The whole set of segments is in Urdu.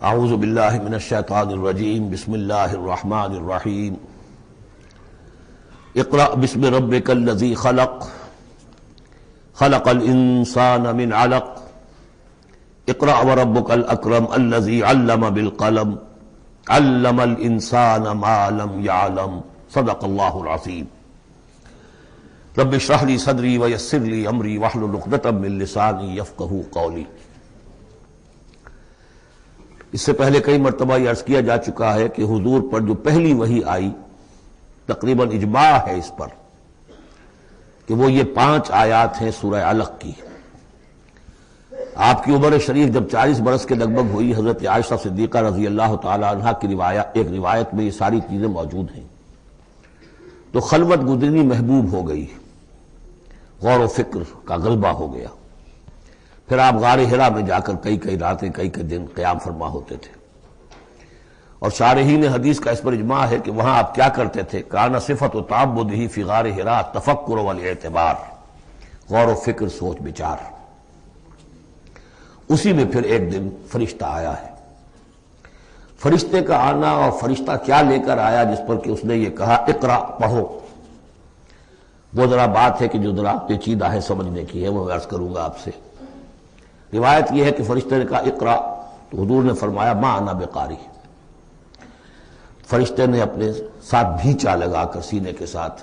اعوذ باللہ من الشیطان الرجیم بسم اللہ الرحمن الرحیم اقرأ بسم ربک الذی خلق خلق الانسان من علق اقرأ وربک الاکرم الذی علم بالقلم علم الانسان ما لم يعلم صدق اللہ العظیم رب اشرح لی صدری ویسر لی امری واحلل عقدۃ من لسانی یفقہوا قولی۔ اس سے پہلے کئی مرتبہ یہ عرض کیا جا چکا ہے کہ حضور پر جو پہلی وحی آئی تقریباً اجماع ہے اس پر کہ وہ یہ 5 آیات ہیں سورہ علق کی۔ آپ کی عمر شریف جب 40 برس کے لگ بھگ ہوئی، حضرت عائشہ صدیقہ رضی اللہ تعالی عنہا کی ایک روایت میں یہ ساری چیزیں موجود ہیں، تو خلوت گزرنی محبوب ہو گئی، غور و فکر کا غلبہ ہو گیا۔ پھر آپ غار حرا میں جا کر کئی راتیں کئی دن قیام فرما ہوتے تھے، اور شارحین حدیث کا اس پر اجماع ہے کہ وہاں آپ کیا کرتے تھے؟ کان صفت و تعبدہ فی غار حرا تفکر والاعتبار، غور و فکر، سوچ بچار۔ اسی میں پھر ایک دن فرشتہ آیا ہے۔ فرشتے کا آنا اور فرشتہ کیا لے کر آیا جس پر کہ اس نے یہ کہا اقرا، پڑھو، وہ ذرا بات ہے کہ جو ذرا پیچیدہ ہے، سمجھنے کی ہے، وہ عرض کروں گا آپ سے۔ روایت یہ ہے کہ فرشتے نے کہا اقرا، تو حضور نے فرمایا ما انا بقاری۔ فرشتے نے اپنے ساتھ بھینچا لگا کر سینے کے ساتھ،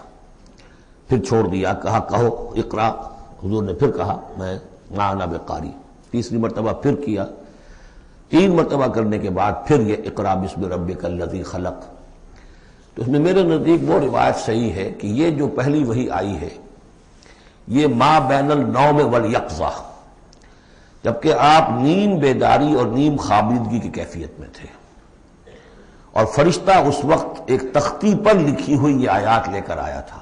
پھر چھوڑ دیا، کہا کہو اقرا۔ حضور نے پھر کہا میں ما انا بقاری۔ تیسری مرتبہ پھر کیا، 3 مرتبہ کرنے کے بعد پھر یہ اقرا بسم ربک الذی خلق۔ تو اس میں میرے نزدیک وہ روایت صحیح ہے کہ یہ جو پہلی وحی آئی ہے یہ ما بین النوم والیقظہ، جبکہ آپ نیم بیداری اور نیم خوابیدگی کی کیفیت میں تھے، اور فرشتہ اس وقت ایک تختی پر لکھی ہوئی یہ آیات لے کر آیا تھا۔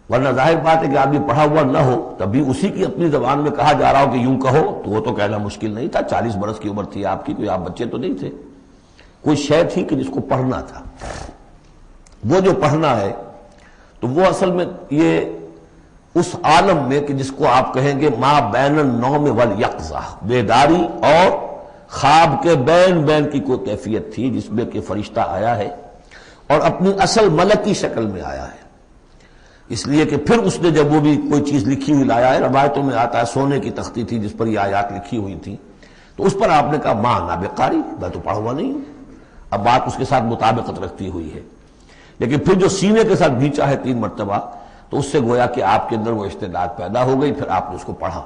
ورنہ ظاہر بات ہے کہ آدمی پڑھا ہوا نہ ہو، تبھی اسی کی اپنی زبان میں کہا جا رہا ہو کہ یوں کہو، تو وہ تو کہنا مشکل نہیں تھا۔ 40 برس کی عمر تھی آپ کی، کوئی آپ بچے تو نہیں تھے، کوئی شے تھی کہ جس کو پڑھنا تھا۔ وہ جو پڑھنا ہے تو وہ اصل میں یہ اس عالم میں کہ جس کو آپ کہیں گے ما بین النوم والیقظہ، بیداری اور خواب کے بین کی کوئی کیفیت تھی جس میں کہ فرشتہ آیا ہے اور اپنی اصل ملکی شکل میں آیا ہے۔ اس لیے کہ پھر اس نے جب وہ بھی کوئی چیز لکھی ہوئی لایا ہے، روایتوں میں آتا ہے سونے کی تختی تھی جس پر یہ آیات لکھی ہوئی تھی، تو اس پر آپ نے کہا ما انا بقاری، میں تو پڑھا ہوا نہیں ہوں۔ اب بات اس کے ساتھ مطابقت رکھتی ہوئی ہے، لیکن پھر جو سینے کے ساتھ بھینچا ہے 3 مرتبہ، تو اس سے گویا کہ آپ کے اندر وہ استعداد پیدا ہو گئی، پھر آپ نے اس کو پڑھا۔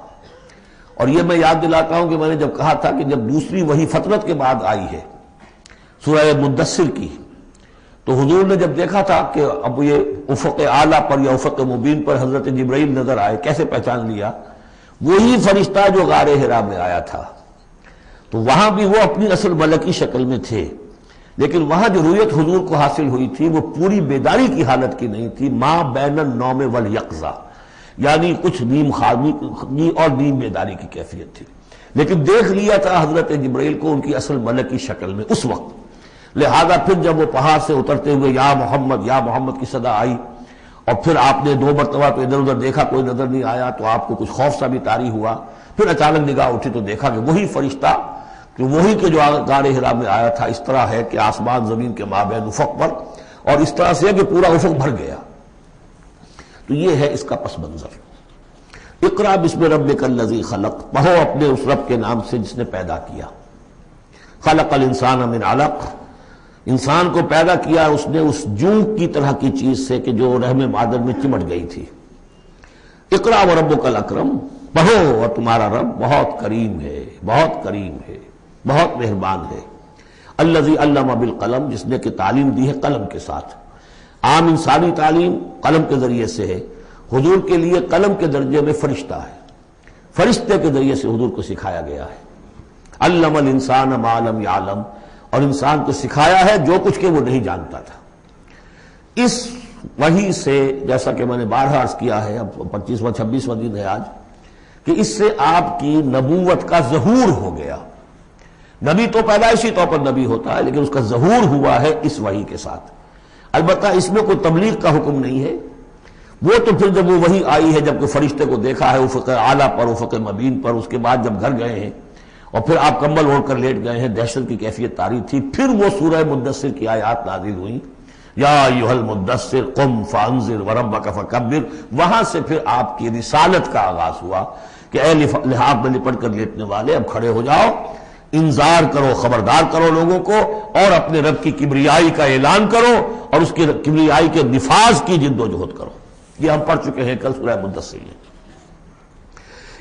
اور یہ میں یاد دلاتا ہوں کہ میں نے جب کہا تھا کہ جب دوسری وحی فترت کے بعد آئی ہے سورہ مدثر کی، تو حضور نے جب دیکھا تھا کہ اب یہ افق اعلیٰ پر یا افق مبین پر حضرت جبرائیل نظر آئے، کیسے پہچان لیا؟ وہی فرشتہ جو غار حرا میں آیا تھا، تو وہاں بھی وہ اپنی اصل ملکی شکل میں تھے، لیکن وہاں جو رویت حضور کو حاصل ہوئی تھی وہ پوری بیداری کی حالت کی نہیں تھی، ما بین النوم والیقظہ، یعنی کچھ نیم خوابی اور نیم بیداری کی کیفیت تھی، لیکن دیکھ لیا تھا حضرت جبرائیل کو ان کی اصل ملکی شکل میں اس وقت۔ لہذا پھر جب وہ پہاڑ سے اترتے ہوئے یا محمد کی صدا آئی، اور پھر آپ نے 2 مرتبہ تو ادھر ادھر دیکھا، کوئی نظر نہیں آیا، تو آپ کو کچھ خوف سا بھی طاری ہوا۔ پھر اچانک نگاہ اٹھی تو دیکھا کہ وہی فرشتہ کہ وہی کہ جو غار حرا میں آیا تھا، اس طرح ہے کہ آسمان زمین کے مابین افق پر، اور اس طرح سے کہ پورا افق بھر گیا۔ تو یہ ہے اس کا پس منظر۔ اقرا بسم ربک الذی خلق، پڑھو اپنے اس رب کے نام سے جس نے پیدا کیا۔ خلق الانسان من علق، انسان کو پیدا کیا اس نے اس جونک کی طرح کی چیز سے کہ جو رحم مادر میں چمٹ گئی تھی۔ اقرا وربک الاکرم، پڑھو اور تمہارا رب بہت کریم ہے، بہت کریم ہے، بہت مہربان ہے۔ الذی علم بالقلم، جس نے کہ تعلیم دی ہے قلم کے ساتھ۔ عام انسانی تعلیم قلم کے ذریعے سے ہے، حضور کے لیے قلم کے درجے میں فرشتہ ہے، فرشتے کے ذریعے سے حضور کو سکھایا گیا ہے۔ علم الانسان ما لم یعلم، اور انسان کو سکھایا ہے جو کچھ کہ وہ نہیں جانتا تھا۔ اس وحی سے، جیسا کہ میں نے بارہا عرض کیا ہے، اب 25واں 26واں دن ہے آج، کہ اس سے آپ کی نبوت کا ظہور ہو گیا۔ نبی تو پیدائشی طور پر نبی ہوتا ہے، لیکن اس کا ظہور ہوا ہے اس وحی کے ساتھ۔ البتہ اس میں کوئی تبلیغ کا حکم نہیں ہے، وہ تو پھر جب وہ وحی آئی ہے، جب کہ فرشتے کو دیکھا ہے افق اعلیٰ پر، افق مبین پر، اس کے بعد جب گھر گئے ہیں اور پھر آپ کمبل اوڑھ کر لیٹ گئے ہیں، دہشت کی کیفیت طاری تھی. پھر وہ سورہ مدثر کی آیات نازل ہوئیں، یا ایھا المدثر قم فانذر وربک فکبر. وہاں سے پھر آپ کی رسالت کا آغاز ہوا کہ اے لحاف میں لپٹ کر لیٹنے والے، اب کھڑے ہو جاؤ، انذار کرو، خبردار کرو لوگوں کو، اور اپنے رب کی کبریائی کا اعلان کرو اور اس کی کبریائی کے نفاذ کی جد و جہد کرو. یہ ہم پڑھ چکے ہیں کل سورہ مدثر میں.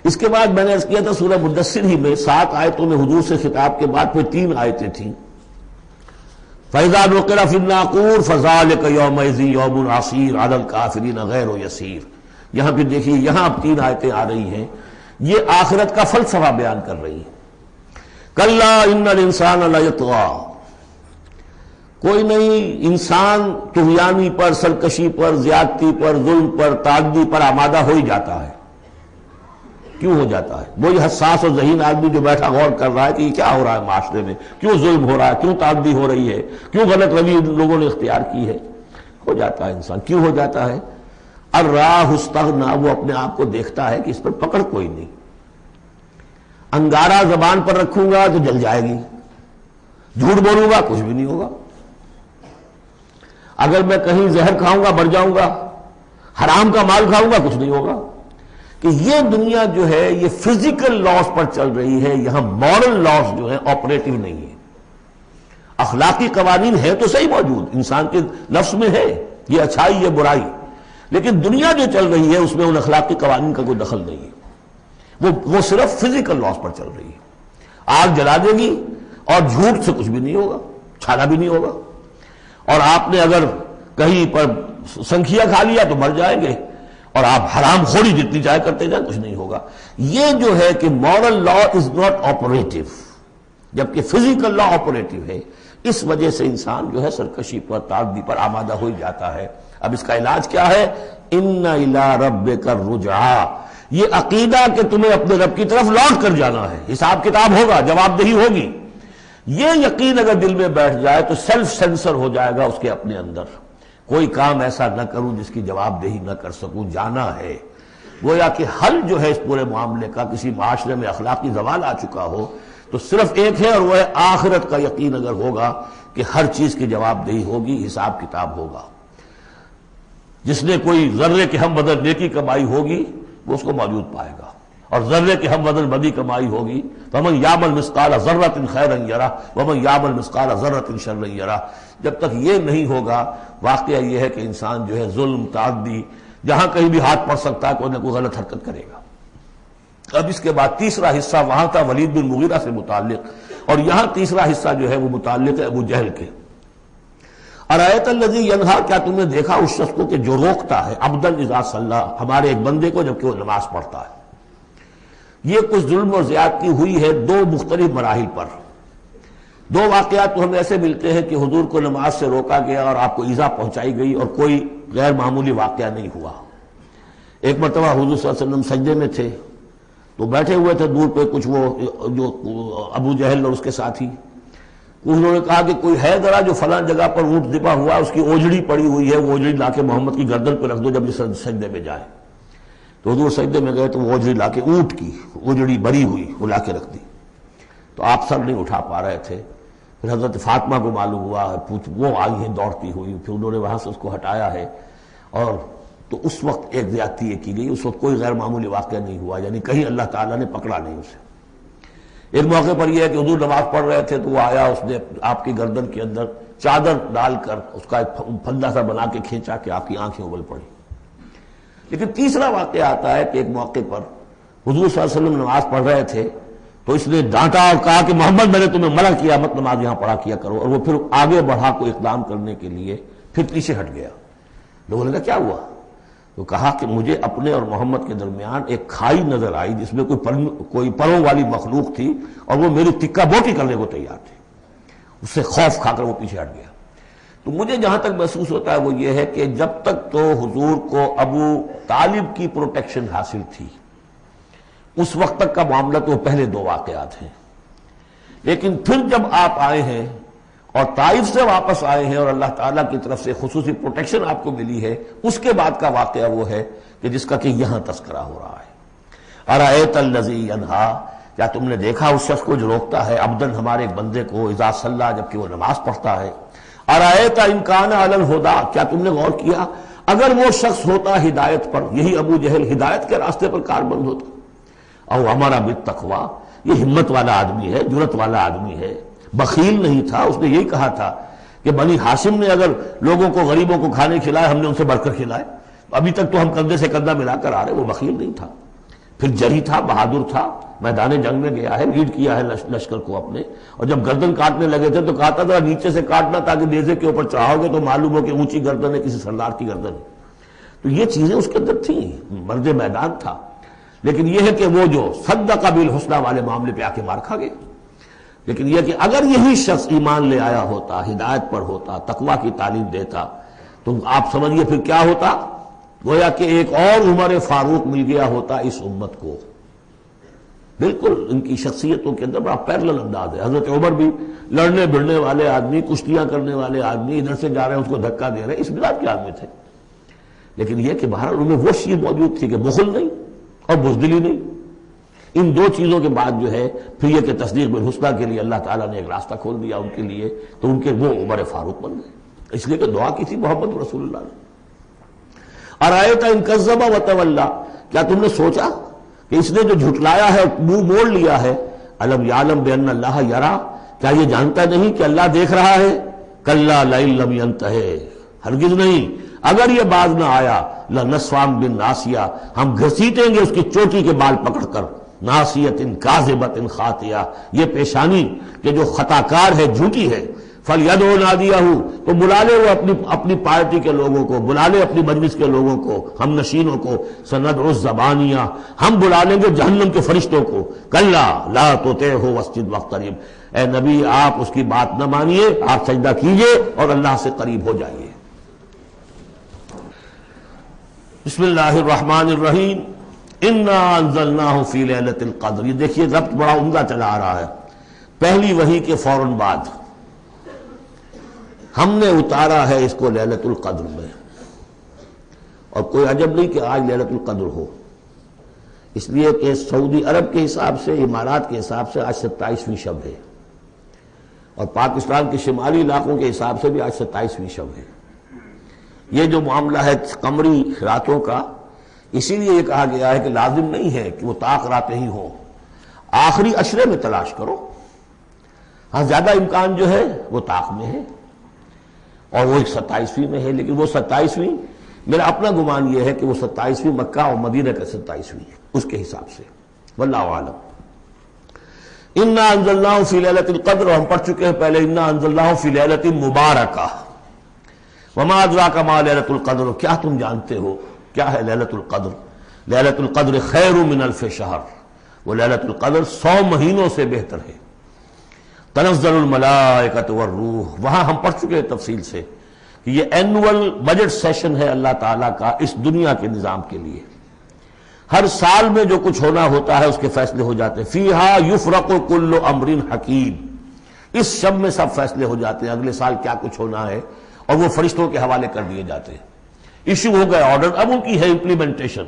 اس کے بعد میں نے عرض کیا تھا سورہ مدثر ہی میں 7 آیتوں میں حضور سے خطاب کے بعد پھر 3 آیتیں تھیں. فَإِذَا نُقِرَ فِي النَّاقُورِ فَذَلِكَ يَوْمَئِذٍ يَوْمٌ عَسِيرٌ عَلَى الْكَافِرِينَ غَيْرُ يَسِيرٌ. یہاں پہ دیکھیے، یہاں اب 3 آیتیں آ رہی ہیں، یہ آخرت کا فلسفہ بیان کر رہی ہیں. کَلَّا إِنَّ الْإِنسَانَ لَيَطْغَىٰ. کوئی نہیں، انسان طغیانی پر، سرکشی پر، زیادتی پر، ظلم پر، تعدی پر آمادہ ہو ہی جاتا ہے. کیوں ہو جاتا ہے؟ وہی حساس اور ذہین آدمی جو بیٹھا غور کر رہا ہے کہ یہ کیا ہو رہا ہے معاشرے میں، کیوں ظلم ہو رہا ہے، کیوں تعدی ہو رہی ہے، کیوں غلط روی لوگوں نے اختیار کی ہے. ہو جاتا ہے انسان. کیوں ہو جاتا ہے؟ الراہ استغنا، وہ اپنے آپ کو دیکھتا ہے کہ اس پر پکڑ کوئی نہیں. انگارہ زبان پر رکھوں گا تو جل جائے گی، جھوٹ بولوں گا کچھ بھی نہیں ہوگا، اگر میں کہیں زہر کھاؤں گا مر جاؤں گا، حرام کا مال کھاؤں گا کچھ نہیں ہوگا. کہ یہ دنیا جو ہے یہ فزیکل لاز پر چل رہی ہے، یہاں مورل لاز جو ہے آپریٹو نہیں ہے. اخلاقی قوانین ہے تو صحیح موجود، انسان کے نفس میں ہے، یہ اچھائی یہ برائی، لیکن دنیا جو چل رہی ہے اس میں ان اخلاقی قوانین کا کوئی دخل نہیں ہے. وہ صرف فزیکل لاز پر چل رہی ہے. آگ جلا دے گی اور جھوٹ سے کچھ بھی نہیں ہوگا، چھالا بھی نہیں ہوگا. اور آپ نے اگر کہیں پر سنکھیا کھا لیا تو مر جائیں گے، اور آپ حرام خوری جتنی چاہے کرتے جائیں کچھ نہیں ہوگا. یہ جو ہے کہ moral law is not operative, جبکہ فزیکل لا آپریٹو ہے. اس وجہ سے انسان جو ہے سرکشی پر، تعدی پر آمادہ ہو ہی جاتا ہے. اب اس کا علاج کیا ہے؟ ان الی ربک الرجعی. یہ عقیدہ کہ تمہیں اپنے رب کی طرف لوٹ کر جانا ہے، حساب کتاب ہوگا، جواب دہی ہوگی. یہ یقین اگر دل میں بیٹھ جائے تو سیلف سینسر ہو جائے گا اس کے اپنے اندر. کوئی کام ایسا نہ کروں جس کی جواب دہی نہ کر سکوں، جانا ہے. گویا کہ حل جو ہے اس پورے معاملے کا، کسی معاشرے میں اخلاقی زوال آ چکا ہو تو صرف ایک ہے، اور وہ ہے آخرت کا یقین اگر ہوگا کہ ہر چیز کی جواب دہی ہوگی، حساب کتاب ہوگا. جس نے کوئی ذرے کے ہم بدل نیکی کمائی ہوگی وہ اس کو موجود پائے گا، اور ذرے کے ہم بدل بدی کمائی ہوگی. فَمَنْ يَعْمَلْ مِثْقَالَ ذَرَّةٍ خَيْرًا يَرَهُ وَمَنْ يَعْمَلْ مِثْقَالَ ذَرَّةٍ شَرًّا يَرَهُ. جب تک یہ نہیں ہوگا، واقعہ یہ ہے کہ انسان جو ہے ظلم، تعدی، جہاں کہیں بھی ہاتھ پڑ سکتا ہے کوئی نہ کوئی غلط حرکت کرے گا. اب اس کے بعد تیسرا حصہ وہاں تھا ولید بن مغیرہ سے متعلق، اور یہاں تیسرا حصہ جو ہے وہ متعلق ہے ابو جہل کے. ارایت الذی ینہا، کیا تم نے دیکھا اس شخص کو کہ جو روکتا ہے، عبدا اذا صلی، ہمارے ایک بندے کو جبکہ وہ نماز پڑھتا ہے. یہ کچھ ظلم اور زیادتی ہوئی ہے 2 مختلف مراحل پر. 2 واقعات تو ہمیں ایسے ملتے ہیں کہ حضور کو نماز سے روکا گیا اور آپ کو ایذا پہنچائی گئی اور کوئی غیر معمولی واقعہ نہیں ہوا. ایک مرتبہ حضور صلی اللہ علیہ وسلم سجدے میں تھے تو بیٹھے ہوئے تھے دور پہ کچھ وہ جو ابو جہل اور اس کے ساتھی. انہوں نے کہا کہ کوئی ہے ذرا جو فلاں جگہ پر اونٹ ذبح ہوا، اس کی اوجڑی پڑی ہوئی ہے، وہ اوجڑی لا کے محمد کی گردن پہ رکھ دو جب یہ سجدے میں جائے. تو حضور سجدے میں گئے تو وہ اوجڑی لا کے، اونٹ کی اوجڑی بری ہوئی وہ لا کے رکھ دی. تو آپ سر نہیں اٹھا پا رہے تھے. پھر حضرت فاطمہ کو معلوم ہوا، وہ آئی ہیں دوڑتی ہوئی، پھر انہوں نے وہاں سے اس کو ہٹایا ہے. اور تو اس وقت ایک زیادتی یہ کی گئی، اس وقت کوئی غیر معمولی واقعہ نہیں ہوا، یعنی کہیں اللہ تعالیٰ نے پکڑا نہیں اسے. ایک موقع پر یہ ہے کہ حضور نماز پڑھ رہے تھے تو وہ آیا، اس نے آپ کی گردن کے اندر چادر ڈال کر اس کا ایک پھندا سا بنا کے کھینچا کہ آپ کی آنکھیں ابل پڑی. لیکن تیسرا واقعہ آتا ہے کہ ایک موقع پر حضور صلی اللہ علیہ وسلم نماز پڑھ رہے تھے تو اس نے ڈانٹا اور کہا کہ محمد میں نے تمہیں منع کیا مت نماز یہاں پڑھا کیا کرو. اور وہ پھر آگے بڑھا کوئی اقدام کرنے کے لیے پھر پیچھے ہٹ گیا. لوگوں نے کہا کیا ہوا؟ تو کہا کہ مجھے اپنے اور محمد کے درمیان ایک کھائی نظر آئی جس میں کوئی پروں والی مخلوق تھی اور وہ میری تکہ بوٹی کرنے کو تیار تھی. اس سے خوف کھا کر وہ پیچھے ہٹ گیا. تو مجھے جہاں تک محسوس ہوتا ہے وہ یہ ہے کہ جب تک تو حضور کو ابو طالب کی پروٹیکشن حاصل تھی اس وقت تک کا معاملہ تو پہلے 2 واقعات ہیں. لیکن پھر جب آپ آئے ہیں اور طائف سے واپس آئے ہیں اور اللہ تعالیٰ کی طرف سے خصوصی پروٹیکشن آپ کو ملی ہے، اس کے بعد کا واقعہ وہ ہے کہ جس کا کہ یہاں تذکرہ ہو رہا ہے. ارایت الذی ینہا، کیا تم نے دیکھا اس شخص کو جو روکتا ہے عبدن ہمارے ایک بندے کو اذا صلی جبکہ وہ نماز پڑھتا ہے، ارایت ان کان علی الہدی، کیا تم نے غور کیا اگر وہ شخص ہوتا ہدایت پر، یہی ابو جہل ہدایت کے راستے پر کاربند ہوتا، او ہمارا بالتقوی، یہ ہمت والا آدمی ہے، جرت والا آدمی ہے، بخیل نہیں تھا، اس نے یہی کہا تھا کہ بنی ہاشم نے اگر لوگوں کو غریبوں کو کھانے کھلائے ہم نے ان سے بڑھ کر کھلائے، ابھی تک تو ہم کندھے سے کندھا ملا کر آ رہے، وہ بخیل نہیں تھا، پھر جری تھا، بہادر تھا، میدان جنگ میں گیا ہے، لیڈ کیا ہے لشکر کو اپنے، اور جب گردن کاٹنے لگے تھے تو کہا تھا ذرا نیچے سے کاٹنا تاکہ نیزے کے اوپر چڑھاؤ گے تو معلوم ہو کہ اونچی گردن ہے کسی سردار کی گردن ہے۔ تو یہ چیزیں اس کے اندر تھیں، مرد میدان تھا، لیکن یہ ہے کہ وہ جو صدق بالحسنی والے معاملے پہ آ کے مار کھا گئے۔ لیکن یہ کہ اگر یہی شخص ایمان لے آیا ہوتا، ہدایت پر ہوتا، تقویٰ کی تعلیم دیتا، تو آپ سمجھیے پھر کیا ہوتا، گویا کہ ایک اور عمر فاروق مل گیا ہوتا اس امت کو۔ بالکل ان کی شخصیتوں کے اندر بڑا پیرلل انداز ہے۔ حضرت عمر بھی لڑنے بھڑنے والے آدمی، کشتیاں کرنے والے آدمی، ادھر سے جا رہے ہیں اس کو دھکا دے رہے ہیں، اس مزاج کے آدمی تھے، لیکن یہ کہ بہرحال ان میں وہ چیز موجود تھی کہ بخل نہیں اور بزدلی نہیں۔ ان دو چیزوں کے بعد جو ہے پھر یہ کہ تصدیق بالحسنی کے لیے اللہ تعالیٰ نے ایک راستہ کھول دیا ان کے لیے، تو ان کے وہ عمر فاروق بن گئے، اس لیے کہ دعا کی تھی محمد رسول اللہ نے۔ ارایت ان کذب وتولی، کیا تم نے سوچا کہ اس نے جو جھٹلایا ہے منہ موڑ لیا ہے، الم یعلم بان اللہ یری، کیا یہ جانتا نہیں کہ اللہ دیکھ رہا ہے، کلا لئن لم ینتہ، ہرگز نہیں اگر یہ باز نہ آیا، لنسفعا بالناصیہ، ہم گھسیٹیں گے اس کی چوٹی کے بال پکڑ کر، ناصیۃ کاذبۃ خاطیہ، یہ پیشانی کہ جو خطا کار ہے، جھوٹی ہے، فلیدعو نادیہ، تو بلا لے وہ اپنی پارٹی کے لوگوں کو، بلا لے اپنی مجلس کے لوگوں کو، ہم نشینوں کو، سندعو الزبانیہ، ہم بلا لیں گے جہنم کے فرشتوں کو، کلا لا تطعہ واسجد واقترب، اے نبی آپ اس کی بات نہ مانیے، آپ سجدہ کیجئے اور اللہ سے قریب ہو جائیے۔ بسم اللہ الرحمن الرحیم، انا انزلناہ فی لیلۃ القدر، یہ دیکھیے ضبط بڑا عمدہ چلا آ رہا ہے، پہلی وحی کے فوراً بعد ہم نے اتارا ہے اس کو لیلۃ القدر میں، اور کوئی عجب نہیں کہ آج لیلۃ القدر ہو، اس لیے کہ سعودی عرب کے حساب سے، امارات کے حساب سے آج 27ویں شب ہے، اور پاکستان کے شمالی علاقوں کے حساب سے بھی آج 27ویں شب ہے۔ یہ جو معاملہ ہے قمری راتوں کا، اسی لیے یہ کہا گیا ہے کہ لازم نہیں ہے کہ وہ طاق راتیں ہی ہوں، آخری عشرے میں تلاش کرو، ہاں زیادہ امکان جو ہے وہ طاق میں ہے، اور وہ 27ویں میں ہے، لیکن وہ 27ویں میرا اپنا گمان یہ ہے کہ وہ 27ویں مکہ اور مدینہ کا 27ویں ہے اس کے حساب سے، واللہ اعلم۔ انا انزلناہ فی لیلۃ القدر، ہم پڑھ چکے ہیں پہلے، انا انزلناہ فی لیلۃ مبارکہ، وما ادراک ما لیلۃ القدر، کیا تم جانتے ہو کیا ہے لیلۃ القدر؟ لیلۃ القدر خیر من الف شہر، وہ لیلۃ القدر 100 مہینوں سے بہتر ہے۔ تنزل الملائکۃ والروح، وہاں ہم پڑھ چکے ہیں تفصیل سے کہ یہ اینول بجٹ سیشن ہے اللہ تعالیٰ کا اس دنیا کے نظام کے لیے، ہر سال میں جو کچھ ہونا ہوتا ہے اس کے فیصلے ہو جاتے ہیں، فیہا یفرق کل امر حکیم، اس شب میں سب فیصلے ہو جاتے ہیں، اگلے سال کیا کچھ ہونا ہے، اور وہ فرشتوں کے حوالے کر دیے جاتے ہیں، ایشو ہو گئے آرڈر، اب ان کی ہے امپلیمنٹیشن،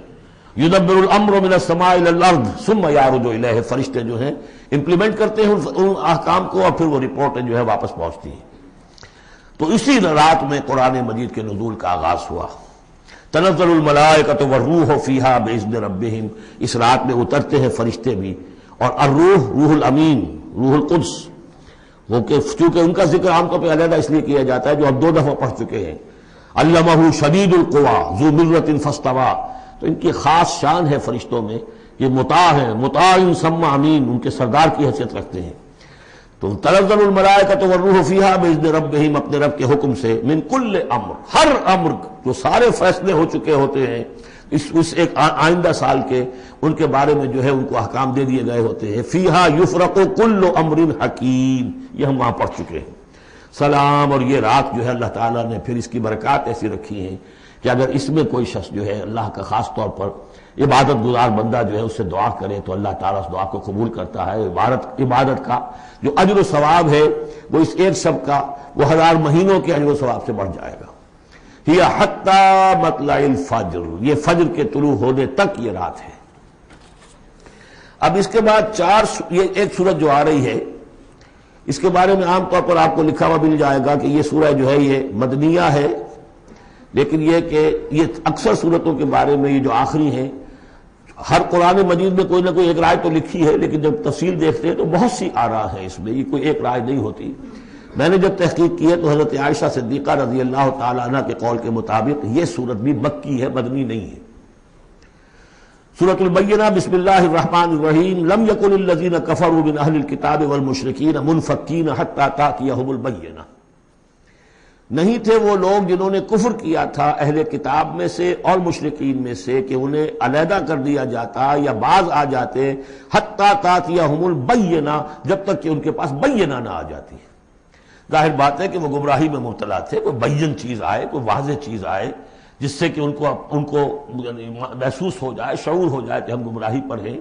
یدبر الامر من السماء الى الارض ثم یعرج الیہ، فرشتے جو ہیں امپلیمنٹ کرتے ہیں ان احکام کو، اور پھر وہ رپورٹیں جو ہے واپس پہنچتی ہیں۔ تو اسی رات میں قرآن مجید کے نزول کا آغاز ہوا، تنزل الملائکۃ والروح فیہا باذن ربہم، اس رات میں اترتے ہیں فرشتے بھی، اور الروح روح الامین، روح القدس، وہ کہ چونکہ ان کا ذکر عام طور پہ علیحدہ اس لیے کیا جاتا ہے جو ہم 2 دفعہ پڑھ چکے ہیں، علمہ شدید القویٰ ذو مرۃ فاستویٰ، تو ان کی خاص شان ہے فرشتوں میں، یہ مطاع ہیں، مطاع ثم امین، ان کے سردار کی حیثیت رکھتے ہیں۔ تو تنزل الملائکۃ والروح فیہا باذن ربہم، اپنے رب کے حکم سے، من کل امر، ہر امر، جو سارے فیصلے ہو چکے ہوتے ہیں اس ایک آئندہ سال کے، ان کے بارے میں جو ہے ان کو احکام دے دیے گئے ہوتے ہیں، فیہا یفرق کل امر حکیم، یہ ہم وہاں پڑھ چکے ہیں۔ سلام، اور یہ رات جو ہے اللہ تعالیٰ نے پھر اس کی برکات ایسی رکھی ہیں کہ اگر اس میں کوئی شخص جو ہے اللہ کا خاص طور پر عبادت گزار بندہ جو ہے اس سے دعا کرے تو اللہ تعالیٰ اس دعا کو قبول کرتا ہے، عبادت کا جو اجر و ثواب ہے وہ اس ایک شب کا وہ 1000 مہینوں کے اجر و ثواب سے بڑھ جائے گا۔ ہی حتی مطلع الفجر، یہ فجر کے طلوع ہونے تک یہ رات ہے۔ اب اس کے بعد یہ ایک سورت جو آ رہی ہے، اس کے بارے میں عام طور پر آپ کو لکھا ہوا مل جائے گا کہ یہ سورہ جو ہے یہ مدنیہ ہے، لیکن یہ کہ یہ اکثر سورتوں کے بارے میں یہ جو آخری ہیں، ہر قرآن مجید میں کوئی نہ کوئی ایک رائے تو لکھی ہے، لیکن جب تفصیل دیکھتے ہیں تو بہت سی آراء ہیں اس میں، یہ کوئی ایک رائے نہیں ہوتی۔ میں نے جب تحقیق کی ہے تو حضرت عائشہ صدیقہ رضی اللہ تعالی عنہ کے قول کے مطابق یہ سورت بھی مکی ہے، مدنی نہیں ہے۔ سورۃ البینہ، بسم اللہ الرحمن الرحیم، لم یکن الذین کفروا من اہل الکتاب والمشرکین منفکین حتی تأتیہم البینہ، نہیں تھے وہ لوگ جنہوں نے کفر کیا تھا اہل کتاب میں سے اور مشرکین میں سے کہ انہیں علیحدہ کر دیا جاتا یا باز آ جاتے، حتی تأتیہم البینہ، جب تک کہ ان کے پاس بینہ نہ آ جاتی۔ ظاہر بات ہے کہ وہ گمراہی میں مبتلا تھے، کوئی بین چیز آئے، کوئی واضح چیز آئے جس سے کہ ان کو محسوس ہو جائے، شعور ہو جائے کہ ہم گمراہی پر ہیں،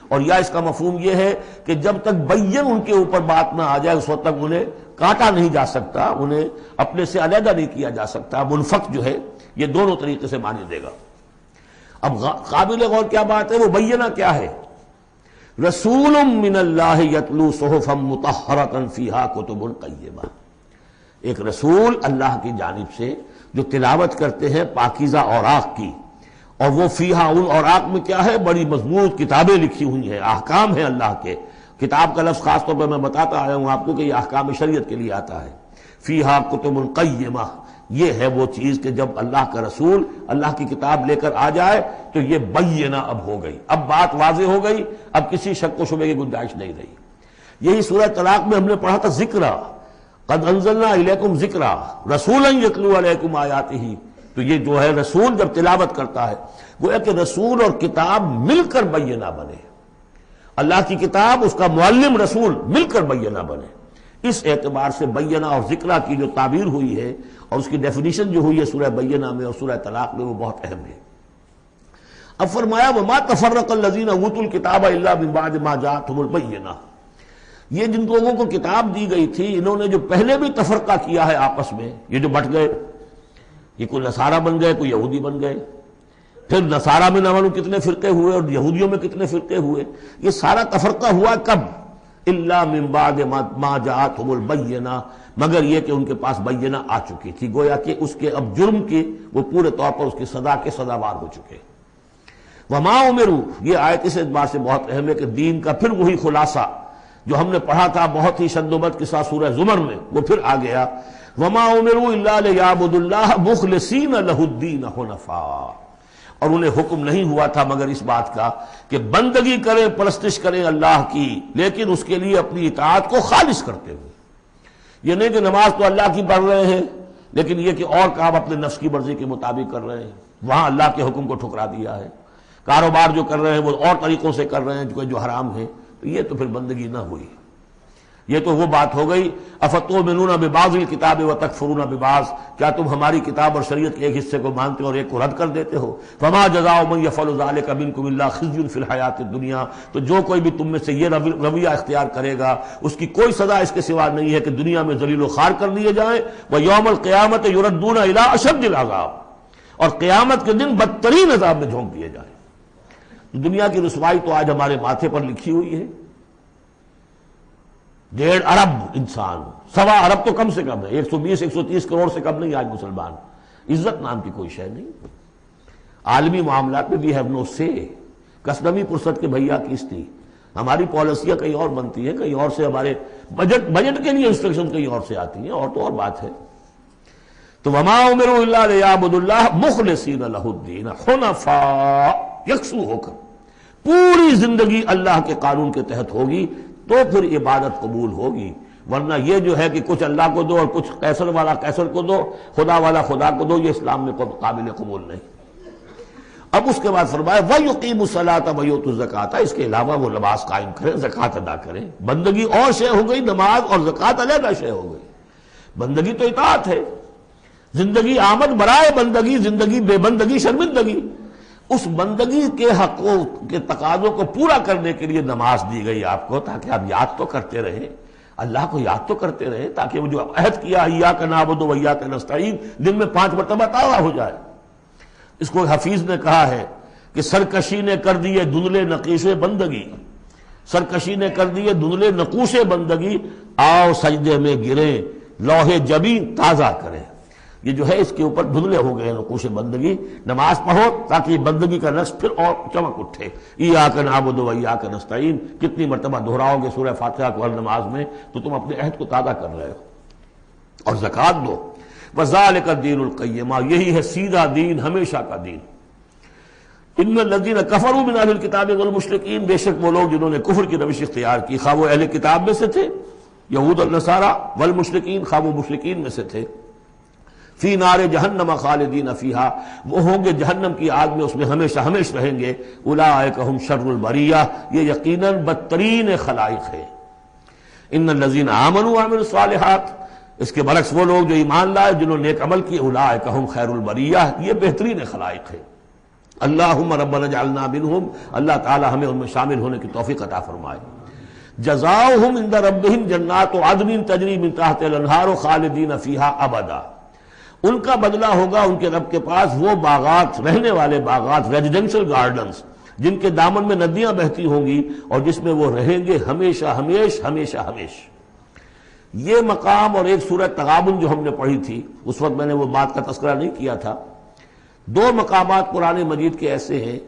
اور یا اس کا مفہوم یہ ہے کہ جب تک بین ان کے اوپر بات نہ آ جائے اس وقت تک انہیں کاٹا نہیں جا سکتا، انہیں اپنے سے علیحدہ نہیں کیا جا سکتا۔ منفک جو ہے یہ دونوں طریقے سے معنی دے گا۔ اب قابل غور کیا بات ہے، وہ بینہ کیا ہے؟ رسول من اللہ یتلو صحفا مطہرۃ فیہا کتب قیمہ، ایک رسول اللہ کی جانب سے جو تلاوت کرتے ہیں پاکیزہ اوراق کی، اور وہ فیہا، ان اوراق میں کیا ہے؟ بڑی مضبوط کتابیں لکھی ہوئی ہیں، احکام ہیں اللہ کے۔ کتاب کا لفظ خاص طور پر میں بتاتا آیا ہوں آپ کو کہ یہ احکام شریعت کے لیے آتا ہے۔ فیہا کتب قیمہ، یہ ہے وہ چیز کہ جب اللہ کا رسول اللہ کی کتاب لے کر آ جائے تو یہ بینہ اب ہو گئی، اب بات واضح ہو گئی، اب کسی شک و شبے کی گنجائش نہیں رہی۔ یہی سورہ طلاق میں ہم نے پڑھا تھا ذکرہ، قد انزلنا الیکم ذکرا رسولا یتلو علیکم آیاتہ، تو یہ جو ہے رسول جب تلاوت کرتا ہے، گویا کہ رسول اور کتاب مل کر بینہ بنے، اللہ کی کتاب اس کا معلم رسول مل کر بینہ بنے۔ اس اعتبار سے بینہ اور ذکرہ کی جو تعبیر ہوئی ہے اور اس کی ڈیفینیشن جو ہوئی ہے سورہ بینہ میں اور سورہ طلاق میں، وہ بہت اہم ہے۔ اب فرمایا وما تفرق الذین اوتوا الکتاب الا من بعد ما جاءتهم البینہ، یہ جن لوگوں کو کتاب دی گئی تھی انہوں نے جو پہلے بھی تفرقہ کیا ہے آپس میں، یہ جو بٹ گئے، یہ کوئی نصارہ بن گئے، کوئی یہودی بن گئے، پھر نصارہ میں نہ معلوم کتنے فرقے ہوئے اور یہودیوں میں کتنے فرقے ہوئے، یہ سارا تفرقہ ہوا کب؟ الا من بعد ما جاءتهم البینہ، مگر یہ کہ ان کے پاس بینہ آ چکی تھی، گویا کہ اس کے اب جرم کی وہ پورے طور پر اس کی سزا کے سزاوار ہو چکے۔ وما امروا، یہ آیت اس اعتبار سے بہت اہم ہے کہ دین کا پھر وہی خلاصہ جو ہم نے پڑھا تھا بہت ہی شد و بد کے ساتھ سورہ زمر میں، وہ پھر آ گیا۔ وما امروا الا لیعبدوا اللہ مخلصین لہ الدین حنفاء، اور انہیں حکم نہیں ہوا تھا مگر اس بات کا کہ بندگی کریں، پرستش کریں اللہ کی، لیکن اس کے لیے اپنی اطاعت کو خالص کرتے ہوئے۔ یہ نہیں کہ نماز تو اللہ کی پڑھ رہے ہیں لیکن یہ کہ اور کام اپنے نفس کی مرضی کے مطابق کر رہے ہیں، وہاں اللہ کے حکم کو ٹھکرا دیا ہے۔ کاروبار جو کر رہے ہیں وہ اور طریقوں سے کر رہے ہیں جو حرام ہے، تو یہ تو پھر بندگی نہ ہوئی۔ یہ تو وہ بات ہو گئی افتؤمنون ببعض الکتاب وتکفرون ببعض، کیا تم ہماری کتاب اور شریعت کے ایک حصے کو مانتے اور ایک کو رد کر دیتے ہو؟ فما جزاء من یفعل ذلک منکم الا خزی فی الحیاۃ الدنیا، تو جو کوئی بھی تم میں سے یہ رویہ اختیار کرے گا اس کی کوئی سزا اس کے سوا نہیں ہے کہ دنیا میں ذلیل و خوار کر دیے جائیں، ویوم القیامۃ یردون الی اشد العذاب، اور قیامت کے دن بدترین عذاب میں جھونک دیے جائیں۔ دنیا کی رسوائی تو آج ہمارے ماتھے پر لکھی ہوئی ہے۔ 1.5 ارب انسان، 1.25 ارب تو کم سے کم ہے، 120-130 کروڑ سے کم نہیں آج مسلمان، عزت نام کی کوئی شے نہیں۔ عالمی معاملات میں وی ہیو نو سے، کسنوی پرست کے بھیا کیستی، ہماری پالیسیاں کہیں اور بنتی ہیں، کہیں اور سے ہمارے بجٹ کے لیے انسٹرکشن کہیں اور سے آتی ہیں، اور تو اور بات ہے۔ تو وما امروا الا لیعبدوا اللہ مخلصین لہ الدین حنفاء، یکسو ہو کر پوری زندگی اللہ کے قانون کے تحت ہوگی تو پھر عبادت قبول ہوگی، ورنہ یہ جو ہے کہ کچھ اللہ کو دو اور کچھ قیصر والا قیصر کو دو، خدا والا خدا کو دو، یہ اسلام میں قابل قبول نہیں۔ اب اس کے بعد فرمایا وَيُقِيمُ الصَّلَاةَ وَيُؤْتُ الزَّكَاةَ، اس کے علاوہ وہ نماز قائم کریں، زکوٰۃ ادا کریں۔ بندگی اور شے ہو گئی، نماز اور زکوٰۃ علیحدہ شے ہو گئی۔ بندگی تو اطاعت ہے، زندگی آمد برائے بندگی، زندگی بے بندگی شرمندگی۔ اس بندگی کے حقوں کے تقاضوں کو پورا کرنے کے لیے نماز دی گئی آپ کو، تاکہ آپ یاد تو کرتے رہیں، اللہ کو یاد تو کرتے رہیں، تاکہ وہ جو عہد کیا ایاک نعبد و ایاک نستعین دن میں 5 مرتبہ تازہ ہو جائے۔ اس کو حفیظ نے کہا ہے کہ سرکشی نے کر دیے دھندلے نقیشے بندگی، سرکشی نے کر دیے دھندلے نقوش بندگی، آؤ سجدے میں گریں، لوح جبین تازہ کریں۔ یہ جو ہے اس کے اوپر دھندلے ہو گئے نقوش بندگی، نماز پڑھو تاکہ یہ بندگی کا نقش پھر اور چمک اٹھے۔ ایاک نعبد و ایاک نستعین کتنی مرتبہ دہراؤ گے سورہ فاتحہ کو ہر نماز میں تو تم اپنے عہد کو تازہ کر رہے ہو۔ اور زکوٰۃ دو، وذالک الدین القیمہ، یہی ہے سیدھا دین، ہمیشہ کا دین۔ ان الذین کفروا من اہل الکتاب والمشرکین، بے شک وہ لوگ جنہوں نے کفر کی روش اختیار کی، خواہ وہ اہل کتاب میں سے تھے یہود اور نصارہ، والمشرکین خواہ وہ مشرکین میں سے تھے، فی نار جہنم خالدین فیہا، وہ ہوں گے جہنم کی آگ میں، اس میں ہمیشہ ہمیشہ رہیں گے۔ اولئک ہم شر البریہ، یہ یقیناً بدترین خلائق ہے۔ ان الذین آمنوا وعملوا الصالحات، اس کے برعکس وہ لوگ جو ایمان لائے جنہوں نے نیک عمل کیے، اولئک ہم خیر البریہ، یہ بہترین خلائق ہے۔ اللہم ربنا اجعلنا منہم، اللہ تعالی ہمیں ان میں شامل ہونے کی توفیق عطا فرمائے۔ جزاؤہم عند ربہم جنات عدن تجری من تحتہا الانہار خالدین فیہا ابدا، ان کا بدلہ ہوگا ان کے رب کے پاس وہ باغات، رہنے والے باغات، ریزیڈینشل گارڈنز، جن کے دامن میں ندیاں بہتی ہوں گی اور جس میں وہ رہیں گے ہمیشہ ہمیش ہمیشہ ہمیش۔ یہ مقام اور ایک سورہ تغابن جو ہم نے پڑھی تھی، اس وقت میں نے وہ بات کا تذکرہ نہیں کیا تھا۔ دو مقامات قرآن مجید کے ایسے ہیں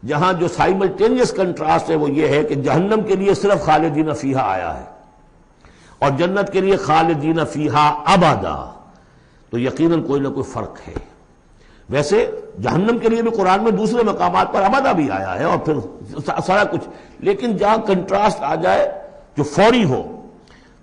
جہاں جو سائملٹینیس کنٹراسٹ ہے وہ یہ ہے کہ جہنم کے لیے صرف خالدین فیہا آیا ہے اور جنت کے لیے خالدین فیہا ابدا، تو یقیناً کوئی نہ کوئی فرق ہے۔ ویسے جہنم کے لیے بھی قرآن میں دوسرے مقامات پر ابدا بھی آیا ہے اور پھر سارا کچھ، لیکن جہاں کنٹراسٹ آ جائے جو فوری ہو،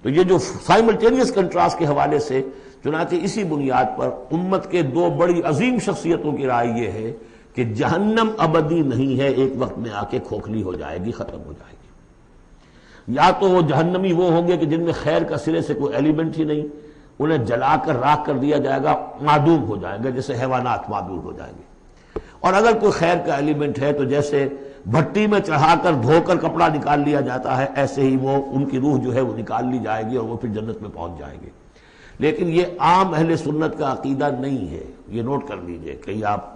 تو یہ جو سائملٹینیس کنٹراسٹ کے حوالے سے چنانچہ اسی بنیاد پر امت کے دو بڑی عظیم شخصیتوں کی رائے یہ ہے کہ جہنم ابدی نہیں ہے، ایک وقت میں آ کے کھوکھلی ہو جائے گی، ختم ہو جائے گی۔ یا تو وہ جہنمی وہ ہوں گے کہ جن میں خیر کا سرے سے کوئی ایلیمنٹ ہی نہیں، انہیں جلا کر راکھ کر دیا جائے گا، معدوم ہو جائیں گے، جیسے حیوانات معدوم ہو جائیں گے۔ اور اگر کوئی خیر کا ایلیمنٹ ہے تو جیسے بھٹی میں چڑھا کر دھو کر کپڑا نکال لیا جاتا ہے، ایسے ہی وہ ان کی روح جو ہے وہ نکال لی جائے گی اور وہ پھر جنت میں پہنچ جائیں گے۔ لیکن یہ عام اہل سنت کا عقیدہ نہیں ہے، یہ نوٹ کر لیجئے، کہیں آپ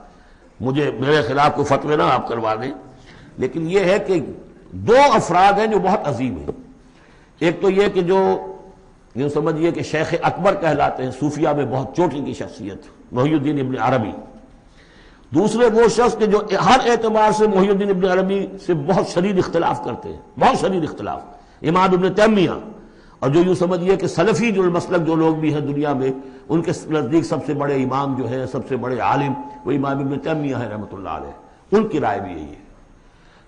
میرے خلاف کوئی فتوی نہ آپ کروا دیں، لیکن یہ ہے کہ دو افراد ہیں جو بہت عظیم ہیں۔ ایک تو یہ کہ جو یوں سمجھیے کہ شیخ اکبر کہلاتے ہیں، صوفیہ میں بہت چوٹی کی شخصیت، محی الدین ابن عربی۔ دوسرے وہ شخص کہ جو ہر اعتبار سے محی الدین ابن عربی سے بہت شدید اختلاف کرتے ہیں، بہت شدید اختلاف، امام ابن تیمیہ، اور جو یوں سمجھیے کہ سلفی جو المسلک جو لوگ بھی ہیں دنیا میں، ان کے نزدیک سب سے بڑے امام جو ہے، سب سے بڑے عالم وہ امام ابن تیمیہ ہے رحمۃ اللہ علیہ، ان کی رائے بھی یہی ہے۔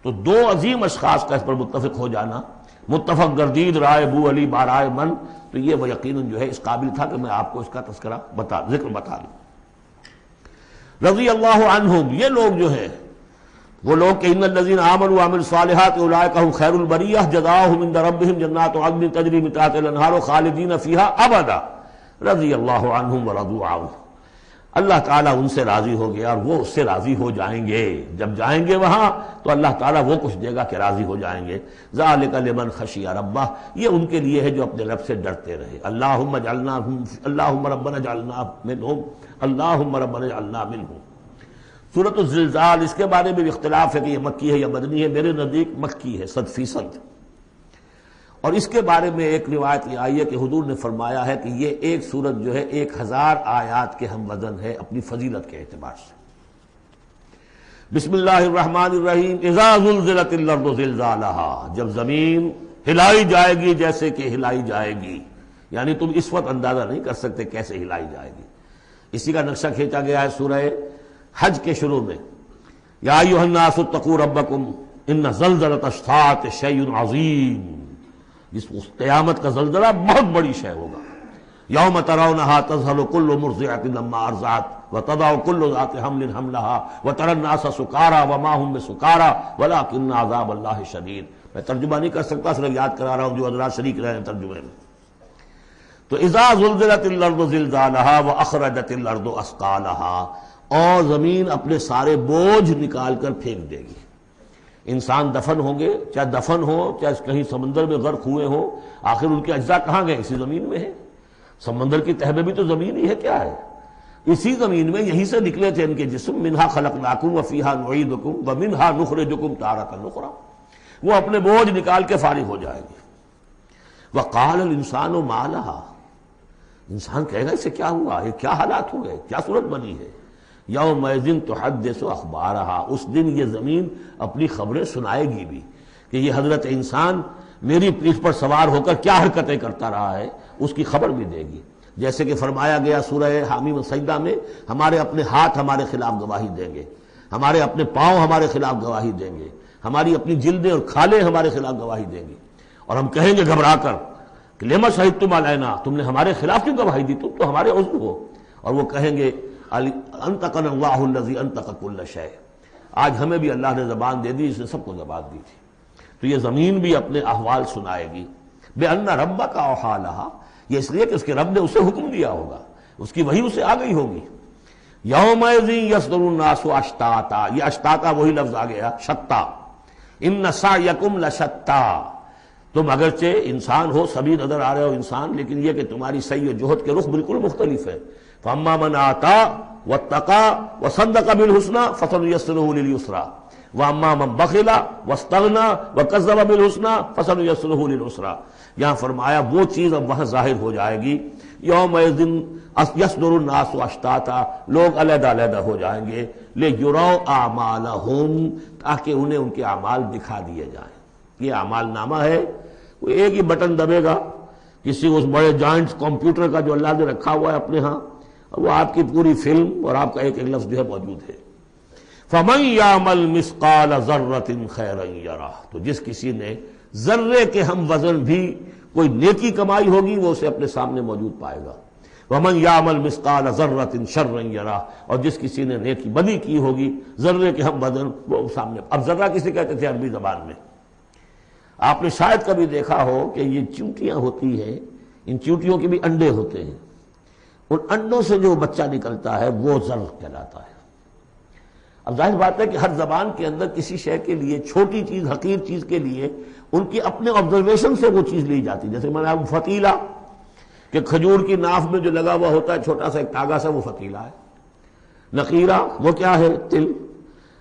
تو دو عظیم اشخاص کا اس پر متفق ہو جانا، متفق گردید رائے بو علی بارائے من، تو یہ وہ یقیناً جو ہے اس قابل تھا کہ میں آپ کو اس کا تذکرہ ذکر بتا دوں۔ رضی اللہ عنہم، یہ لوگ جو ہیں وہ لوگ کہ ان الذین آمنوا وعملوا الصالحات اولئک هم خیر البریہ جزاؤہم عند ربہم جنات عدن تجری من تحتہا الانہار خالدین فیہا ابدا رضی اللہ عنہم ورضوا عنہ، اللہ تعالیٰ ان سے راضی ہو گیا اور وہ اس سے راضی ہو جائیں گے۔ جب جائیں گے وہاں تو اللہ تعالیٰ وہ کچھ دے گا کہ راضی ہو جائیں گے۔ ذالک لمن خشی ربہ، یہ ان کے لیے ہے جو اپنے رب سے ڈرتے رہے۔ اللہم ربنا اجعلنا منہم، اللہم ربنا اجعلنا منہم۔ سورۃ الزلزال، اس کے بارے میں بھی اختلاف ہے کہ یہ مکی ہے یا مدنی ہے، میرے نزدیک مکی ہے 100%۔ اور اس کے بارے میں ایک روایت یہ آئی ہے کہ حضور نے فرمایا ہے کہ یہ ایک سورت جو ہے 1000 آیات کے ہم وزن ہے اپنی فضیلت کے اعتبار سے۔ بسم اللہ الرحمن الرحیم، اذا زلزلت الارض زلزالہا، جب زمین ہلائی جائے گی جیسے کہ ہلائی جائے گی، یعنی تم اس وقت اندازہ نہیں کر سکتے کیسے ہلائی جائے گی۔ اسی کا نقشہ کھینچا گیا ہے سورہ حج کے شروع میں، یا ایھا الناس اتقوا ربکم ان زلزلۃ الساعۃ شیء عظیم، اس قیامت کا زلزلہ بہت بڑی شے ہوگا۔ یوم ترونھا تذہل کل مرضعۃ عما ارضعت وتضع کل ذات حمل حملها وترى الناس سکارى وما هم بسکارى ولکن عذاب اللہ شدید۔ میں ترجمہ نہیں کر سکتا، صرف یاد کرا رہا ہوں جو حضرات شریک رہے ہیں ترجمے میں۔ تو اذا زلزلت الارض زلزالها واخرجت الارض اثقالها، اور زمین اپنے سارے بوجھ نکال کر پھینک دے گی۔ انسان دفن ہوں گے، چاہے دفن ہو چاہے کہیں سمندر میں غرق ہوئے ہوں، آخر ان کے اجزاء کہاں گئے؟ اسی زمین میں ہے۔ سمندر کی تہہ میں بھی تو زمین ہی ہے، کیا ہے؟ اسی زمین میں، یہیں سے نکلے تھے ان کے جسم۔ منہا خلقناکم وفیہا نعیدکم ومنہا نخرجکم تارۃ اخری، وہ اپنے بوجھ نکال کے فارغ ہو جائے گی۔ وقال الانسان ما لها، انسان کہے گا اس سے کیا ہوا، یہ کیا حالات ہو گئے، کیا صورت بنی ہے۔ یومئذ تحدث اخبارہا، اس دن یہ زمین اپنی خبریں سنائے گی بھی کہ یہ حضرت انسان میری پیٹھ پر سوار ہو کر کیا حرکتیں کرتا رہا ہے، اس کی خبر بھی دے گی۔ جیسے کہ فرمایا گیا سورہ حامیم السجدہ میں، ہمارے اپنے ہاتھ ہمارے خلاف گواہی دیں گے، ہمارے اپنے پاؤں ہمارے خلاف گواہی دیں گے، ہماری اپنی جلدیں اور کھالیں ہمارے خلاف گواہی دیں گی، اور ہم کہیں گے گھبرا کر کہ لما شہدتم علینا، تم نے ہمارے خلاف کیوں گواہی دی، تم تو ہمارے عضو ہو۔ اور وہ کہیں گے انطقنا اللہ الذی انطق کل شیء، آج ہمیں بھی اللہ نے زبان دے دی، اس نے سب کو زبان دی تھی۔ تو یہ زمین بھی اپنے احوال سنائے گی۔ بِأَنَّ رَبَّكَ أَوْحَىٰ لَهَا، یہ اس لیے کہ اس کے رب نے اسے حکم دیا ہوگا، اس کی وحی اسے آ گئی ہوگی۔ یومئذ یصدر الناس اشتاتا، یہ اشتاتا وہی لفظ آ گیا شتا، ان سعیکم لشتا، تم اگرچہ انسان ہو، سبھی نظر آ رہے ہو انسان، لیکن یہ کہ تمہاری سعی و جہد کے رخ بالکل مختلف ہے۔ فاما من آتا واتقى وصدق بالحسنى فسنيسره لليسرى واما من بخل واستغنى وكذب بالحسنى فسنيسره للعسرى۔ یہاں فرمایا وہ چیز اب وہاں ظاہر ہو جائے گی، یومئذ یصدر الناس اشتاتا، لوگ علیحدہ علیحدہ ہو جائیں گے، لیروا اعمالهم، تاکہ انہیں ان کے اعمال دکھا دیے جائیں۔ یہ اعمال نامہ ہے، کوئی ایک ہی بٹن دبے گا کسی اس بڑے جائنٹ کمپیوٹر کا جو اللہ نے رکھا ہوا ہے اپنے ہاں، وہ آپ کی پوری فلم اور آپ کا ایک ایک لفظ جو ہے موجود ہے۔ فَمَن يَعْمَلْ مِثْقَالَ ذَرَّةٍ خَيْرًا يَرَهُ، تو جس کسی نے ذرے کے ہم وزن بھی کوئی نیکی کمائی ہوگی وہ اسے اپنے سامنے موجود پائے گا۔ وَمَن يَعْمَلْ مِثْقَالَ ذَرَّةٍ شَرًّا يَرَهُ، اور جس کسی نے نیکی بدی کی ہوگی ذرے کے ہم وزن وہ سامنے۔ اب ذرہ کسے کہتے تھے عربی زبان میں؟ آپ نے شاید کبھی دیکھا ہو کہ یہ چیونٹیاں ہوتی ہیں، ان چیونٹیوں کے بھی انڈے ہوتے ہیں، ان انڈوں سے جو بچہ نکلتا ہے وہ ذر کہلاتا ہے۔ اب ظاہر بات ہے کہ ہر زبان کے اندر کسی شے کے لیے، چھوٹی چیز حقیر چیز کے لیے ان کی اپنے آبزرویشن سے وہ چیز لی جاتی ہے۔ جیسے میں نے آپ فتیلہ، کہ کھجور کی ناف میں جو لگا ہوا ہوتا ہے چھوٹا سا ایک تاگا سا، وہ فتیلہ ہے۔ نقیرہ وہ کیا ہے؟ تل۔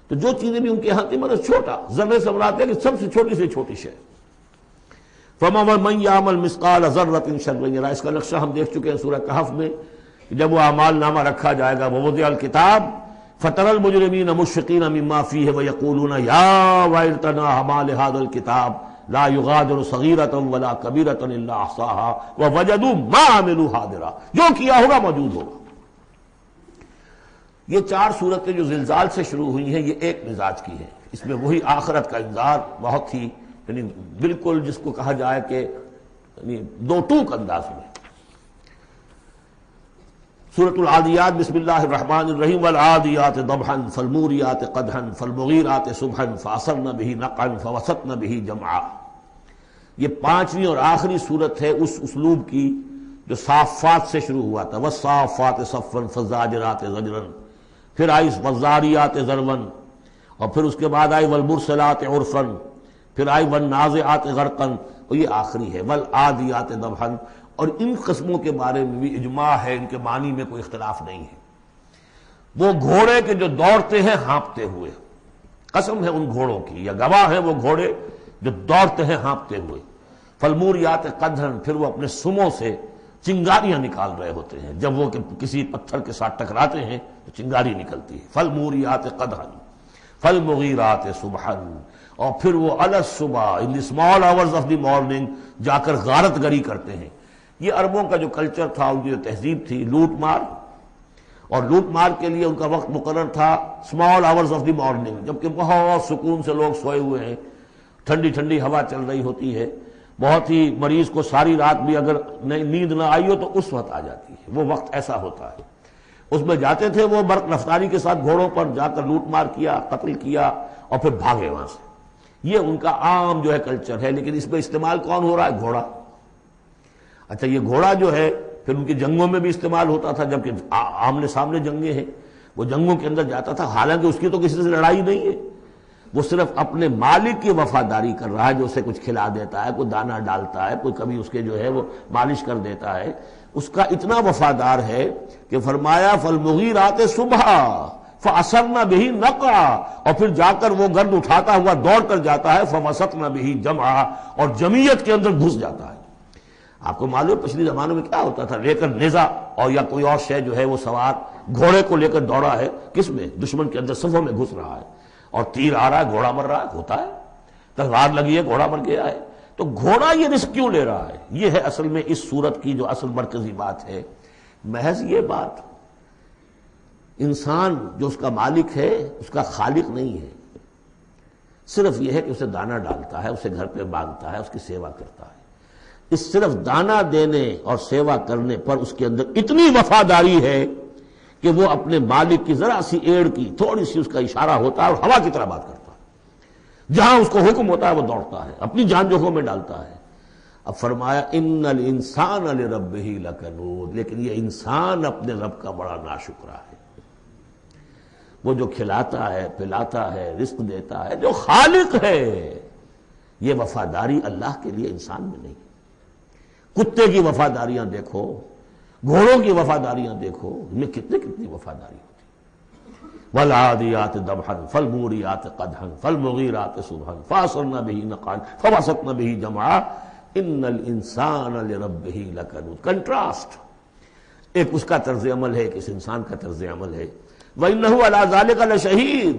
تو جو چیزیں بھی ان کے یہاں کی مطلب چھوٹا، ذرے سے مراد ہے کہ سب سے چھوٹی سے چھوٹی شے۔ فَمَن يَعْمَلْ مِثْقَالَ ذَرَّةٍ شَرًّا يَرَهُ، اس کا نقشہ ہم دیکھ چکے ہیں سورہ کہف میں، جب وہ اعمال نامہ رکھا جائے گا، وَوُضِعَ الْكِتَابُ فَتَرَى الْمُجْرِمِينَ مُشْفِقِينَ مِمَّا فِيهِ وَيَقُولُونَ يَا وَيْلَتَنَا مَا لِهَذَا الْكِتَابِ لَا يُغَادِرُ صَغِيرَةً وَلَا كَبِيرَةً إِلَّا أَحْصَاهَا وَوَجَدُوا مَا عَمِلُوا حَاضِرًا، جو کیا ہوگا موجود ہوگا۔ یہ چار صورتیں جو زلزال سے شروع ہوئی ہیں، یہ ایک مزاج کی ہیں، اس میں وہی آخرت کا انذار بہت ہی یعنی بالکل جس کو کہا جائے کہ یعنی دو ٹوک انداز میں۔ سورۃ العادیات، بسم اللہ الرحمن الرحیم، والعادیات ضبحا فالموریات قدحا فالمغیرات صبحا فاثرن به نقعا فوسطن به جمعا۔ یہ پانچویں اور آخری صورت ہے اس اسلوب کی جو صافات سے شروع ہوا تھا، والصافات صفا فالزاجرات زجرا، پھر آئی والذاریات ذروا، اور پھر اس کے بعد آئی والمرسلات عرفا، پھر آئی والنازعات غرقا، اور یہ آخری ہے والعادیات ضبحا۔ اور ان قسموں کے بارے میں بھی اجماع ہے، ان کے معنی میں کوئی اختلاف نہیں ہے۔ وہ گھوڑے کے جو دوڑتے ہیں ہانپتے ہوئے، قسم ہے ان گھوڑوں کی، یا گواہ ہیں وہ گھوڑے جو دوڑتے ہیں ہانپتے ہوئے۔ فالموریات قدحا، پھر وہ اپنے سموں سے چنگاریاں نکال رہے ہوتے ہیں، جب وہ کسی پتھر کے ساتھ ٹکراتے ہیں تو چنگاری نکلتی ہے۔ فالموریات قدحا فالمغیرات صبحا، اور پھر وہ الصبح in the small hours of the morning جا کر غارت گری کرتے ہیں۔ یہ عربوں کا جو کلچر تھا، ان کی جو تہذیب تھی، لوٹ مار، اور لوٹ مار کے لیے ان کا وقت مقرر تھا small hours of the morning, جبکہ بہت سکون سے لوگ سوئے ہوئے ہیں، ٹھنڈی ٹھنڈی ہوا چل رہی ہوتی ہے، بہت ہی مریض کو ساری رات بھی اگر نیند نہ آئی ہو تو اس وقت آ جاتی ہے، وہ وقت ایسا ہوتا ہے۔ اس میں جاتے تھے وہ برق رفتاری کے ساتھ گھوڑوں پر جا کر لوٹ مار کیا، قتل کیا، اور پھر بھاگے وہاں سے۔ یہ ان کا عام جو ہے کلچر ہے، لیکن اس میں استعمال کون ہو رہا ہے؟ گھوڑا۔ اچھا، یہ گھوڑا جو ہے پھر ان کی جنگوں میں بھی استعمال ہوتا تھا، جبکہ آمنے سامنے جنگیں ہیں، وہ جنگوں کے اندر جاتا تھا، حالانکہ اس کی تو کسی سے لڑائی نہیں ہے، وہ صرف اپنے مالک کی وفاداری کر رہا ہے، جو اسے کچھ کھلا دیتا ہے، کوئی دانہ ڈالتا ہے، کوئی کبھی اس کے جو ہے وہ مالش کر دیتا ہے، اس کا اتنا وفادار ہے کہ فرمایا فالمغیرات صبحا فَأَثَرْنَ بِهِ نَقْعًا، اور پھر جا کر وہ گرد اٹھاتا ہوا دوڑ کر جاتا ہے، فَوَسَطْنَ بِهِ جَمْعًا، اور جمعیت کے اندر گھس جاتا ہے۔ آپ کو معلوم ہے پچھلی زمانوں میں کیا ہوتا تھا، لے کر نیزہ اور یا کوئی اور شے جو ہے وہ سوار گھوڑے کو لے کر دوڑا ہے، کس میں؟ دشمن کے اندر صفوں میں گھس رہا ہے، اور تیر آ رہا ہے، گھوڑا مر رہا ہے، ہوتا ہے، تلوار لگی ہے، گھوڑا مر گیا ہے، تو گھوڑا یہ رسک کیوں لے رہا ہے؟ یہ ہے اصل میں اس صورت کی جو اصل مرکزی بات ہے، محض یہ بات، انسان جو اس کا مالک ہے اس کا خالق نہیں ہے، صرف یہ ہے کہ اسے دانہ ڈالتا ہے، اسے گھر پہ باندھتا ہے، اس کی سیوا کرتا ہے۔ اس صرف دانہ دینے اور سیوا کرنے پر اس کے اندر اتنی وفاداری ہے کہ وہ اپنے مالک کی ذرا سی ایڑ کی تھوڑی سی اس کا اشارہ ہوتا ہے اور ہوا کی طرح بات کرتا ہے، جہاں اس کو حکم ہوتا ہے وہ دوڑتا ہے، اپنی جان جوکھم میں ڈالتا ہے۔ اب فرمایا ان الانسان لربہ لکنود، لیکن یہ انسان اپنے رب کا بڑا ناشکرا ہے۔ وہ جو کھلاتا ہے، پلاتا ہے، رزق دیتا ہے، جو خالق ہے، یہ وفاداری اللہ کے لیے انسان میں نہیں۔ کتے کی وفاداریاں دیکھو، گھوڑوں کی وفاداریاں دیکھو، ان میں کتنی وفاداری ہوتی ہے۔ والعادیات ضبحا فالموریات قدحا فالمغیرات صبحا فاثرن بہ نقعا فوسطن بہ جمعا ان الانسان لربہ لکنود۔ کنٹراسٹ، ایک اس کا طرز عمل ہے، ایک اس انسان کا طرز عمل ہے۔ وَإِنَّهُ عَلَىٰ ذَلِكَ لَشَهِيدٌ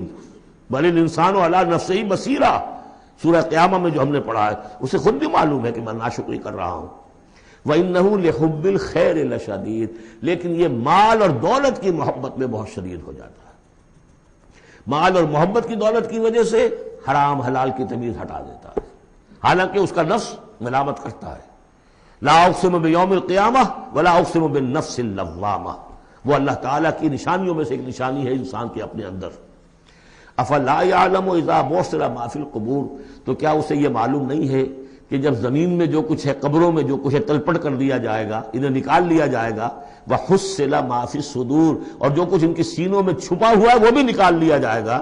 بَلِ الْإِنسَانُ عَلَىٰ نَفْسِهِ بَصِيرًا، سورہ قیامہ میں جو ہم نے پڑھا ہے اسے خود بھی معلوم ہے کہ میں ناشکری کر رہا ہوں۔ وَإِنَّهُ لِحُبِّ الْخَيْرِ لَشَدِيدٌ، لیکن یہ مال اور دولت کی محبت میں بہت شدید ہو جاتا ہے، مال اور محبت کی دولت کی وجہ سے حرام حلال کی تمیز ہٹا دیتا ہے، حالانکہ اس کا نفس ملامت کرتا ہے۔ لا اقسم بیوم القیامہ ولا اقسم بالنفس اللوامہ، وہ اللہ تعالیٰ کی نشانیوں میں سے ایک نشانی ہے انسان کے اپنے اندر۔ افلا یعلم اذا بعثر ما فی القبور، تو کیا اسے یہ معلوم نہیں ہے کہ جب زمین میں جو کچھ ہے، قبروں میں جو کچھ ہے، تلپٹ کر دیا جائے گا، انہیں نکال لیا جائے گا، وحصل ما فی الصدور، اور جو کچھ ان کے سینوں میں چھپا ہوا ہے وہ بھی نکال لیا جائے گا۔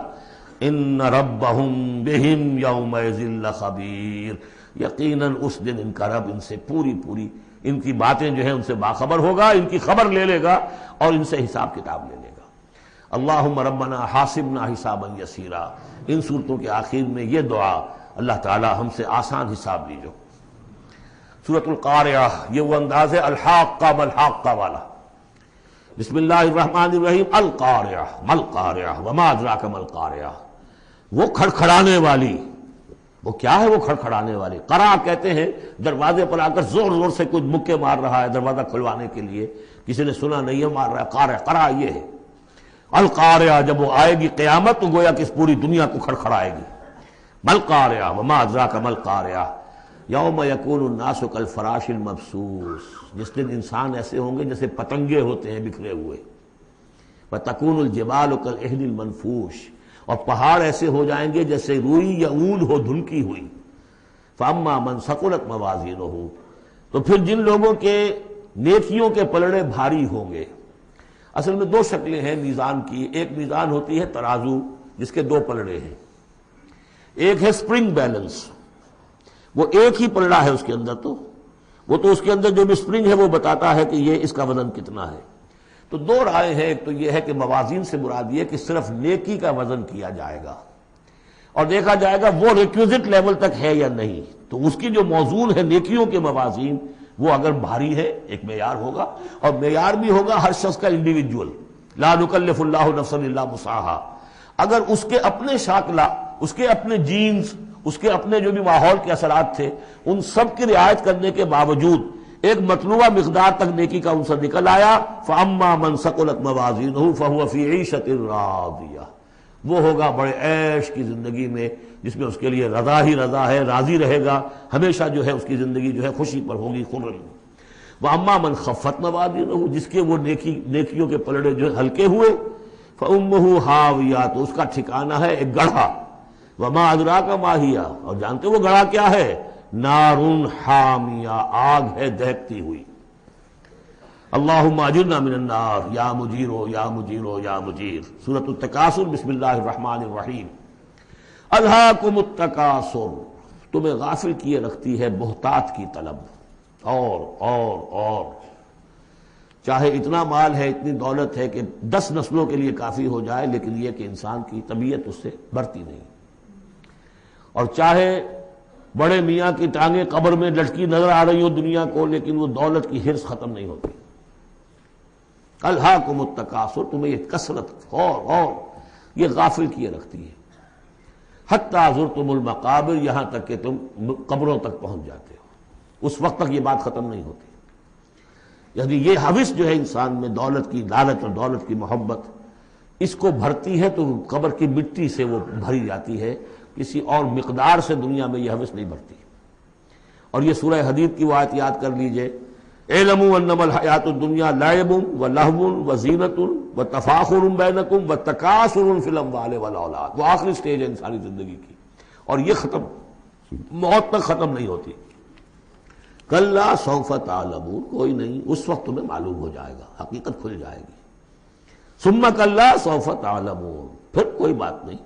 ان ربہم بہم یومئذ لخبیر، یقیناً اس دن ان کا رب ان سے پوری ان کی باتیں جو ہیں ان سے باخبر ہوگا، ان کی خبر لے لے گا اور ان سے حساب کتاب لے لے گا۔ اللہم ربنا حاسبنا حسابا یسیرا، ان صورتوں کے آخر میں یہ دعا، اللہ تعالی ہم سے آسان حساب لیجو۔ سورۃ القارعہ، یہ وہ انداز ہے الحاقہ مالحاقہ والا۔ بسم اللہ الرحمن الرحیم، القارعہ مالقارعہ وما ادراک مالقارعہ، وہ کھڑکھڑانے والی، وہ کیا ہے وہ کھڑکھڑانے والی؟ قرع کہتے ہیں دروازے پر آ کر زور زور سے کوئی مکے مار رہا ہے دروازہ کھلوانے کے لیے، کسی نے سنا نہیں ہے مار رہا ہے، قرع یہ ہے۔ القارعہ، جب وہ آئے گی قیامت تو گویا کہ اس پوری دنیا کو کھڑکھڑائے گی۔ مالقارعہ وما ادراک مالقارعہ یوم یکون الناس کالفراش المبثوث، جس دن انسان ایسے ہوں گے جیسے پتنگے ہوتے ہیں بکھرے ہوئے۔ وتکون الجبال کالعہن المنفوش، اور پہاڑ ایسے ہو جائیں گے جیسے روئی یا اون ہو دھلکی ہوئی۔ فاما من ثقلت موازینہ، تو پھر جن لوگوں کے نیکیوں کے پلڑے بھاری ہوں گے۔ اصل میں دو شکلیں ہیں میزان کی، ایک میزان ہوتی ہے ترازو جس کے دو پلڑے ہیں، ایک ہے سپرنگ بیلنس، وہ ایک ہی پلڑا ہے اس کے اندر، تو وہ تو اس کے اندر جو بھی سپرنگ ہے وہ بتاتا ہے کہ یہ اس کا وزن کتنا ہے۔ تو دو رائے ہیں، ایک تو یہ ہے کہ موازین سے مراد یہ کہ صرف نیکی کا وزن کیا جائے گا اور دیکھا جائے گا وہ ریکویزٹ لیول تک ہے یا نہیں، تو اس کی جو موزون ہے نیکیوں کے موازین وہ اگر بھاری ہے ایک معیار ہوگا، اور معیار بھی ہوگا ہر شخص کا انڈیویجول، لا نکلف اللہ نفسا الا وسعہا۔ اگر اس کے اپنے شاکلہ، اس کے اپنے جینز، اس کے اپنے جو بھی ماحول کے اثرات تھے، ان سب کی رعایت کرنے کے باوجود ایک مطلوبہ مقدار تک نیکی کا عنصر نکل آیا، فَأَمَّا مَنْ ثَقُلَتْ مَوَازِينُهُ فَهُوَ فِي عِيشَةٍ رَاضِيَةٍ، وہ ہوگا بڑے عیش کی زندگی میں جس میں اس کے لیے رضا ہی رضا ہے، راضی رہے گا، ہمیشہ جو ہے اس کی زندگی جو ہے خوشی پر ہوگی، خرم۔ وَأَمَّا مَنْ خَفَّتْ مَوَازِينُهُ، جس کے وہ نیکیوں کے پلڑے جو ہلکے ہوئے، فَأُمُّهُ هَاوِيَةٌ، تو اس کا ٹھکانہ ہے ایک گڑھا۔ وَمَا أَدْرَاكَ مَا هِيَ، اور جانتے وہ گڑھا کیا ہے؟ نارٌ حامیہ، آگ ہے دہکتی ہوئی۔ اللہم اجرنا من النار یا مجیرو یا مجیرو یا مجیر۔ سورۃ التکاثر، بسم اللہ الرحمن الرحیم۔ الہاکم التکاثر، تمہیں غافل کیے رکھتی ہے بہتات کی طلب، اور چاہے اتنا مال ہے، اتنی دولت ہے کہ 10 نسلوں کے لیے کافی ہو جائے، لیکن یہ کہ انسان کی طبیعت اس سے بڑھتی نہیں، اور چاہے بڑے میاں کی ٹانگیں قبر میں لٹکی نظر آ رہی ہو دنیا کو، لیکن وہ دولت کی حرص ختم نہیں ہوتی۔ الہاکم التکاثر، تمہیں یہ کثرت اور یہ غافل کیے رکھتی ہے، حتی زرتم المقابر، یہاں تک کہ تم قبروں تک پہنچ جاتے ہو، اس وقت تک یہ بات ختم نہیں ہوتی۔ یعنی یہ حوث جو ہے انسان میں، دولت کی لالچ اور دولت کی محبت، اس کو بھرتی ہے تو قبر کی مٹی سے وہ بھری جاتی ہے، کسی اور مقدار سے دنیا میں یہ حوث نہیں بھرتی۔ اور یہ سورہ حدید کی وہ آیت یاد کر لیجئے، اعلموا انما الحیات الدنیا لعب ولہو وزینۃ وتفاخر بینکم وتکاثر فی الاموال والاولاد، وہ آخری سٹیج ہے انسانی زندگی کی، اور یہ ختم موت تک ختم نہیں ہوتی۔ کلا سوف تعلمون، کوئی نہیں، اس وقت تمہیں معلوم ہو جائے گا، حقیقت کھل جائے گی۔ ثم کلا سوف تعلمون، پھر کوئی بات نہیں،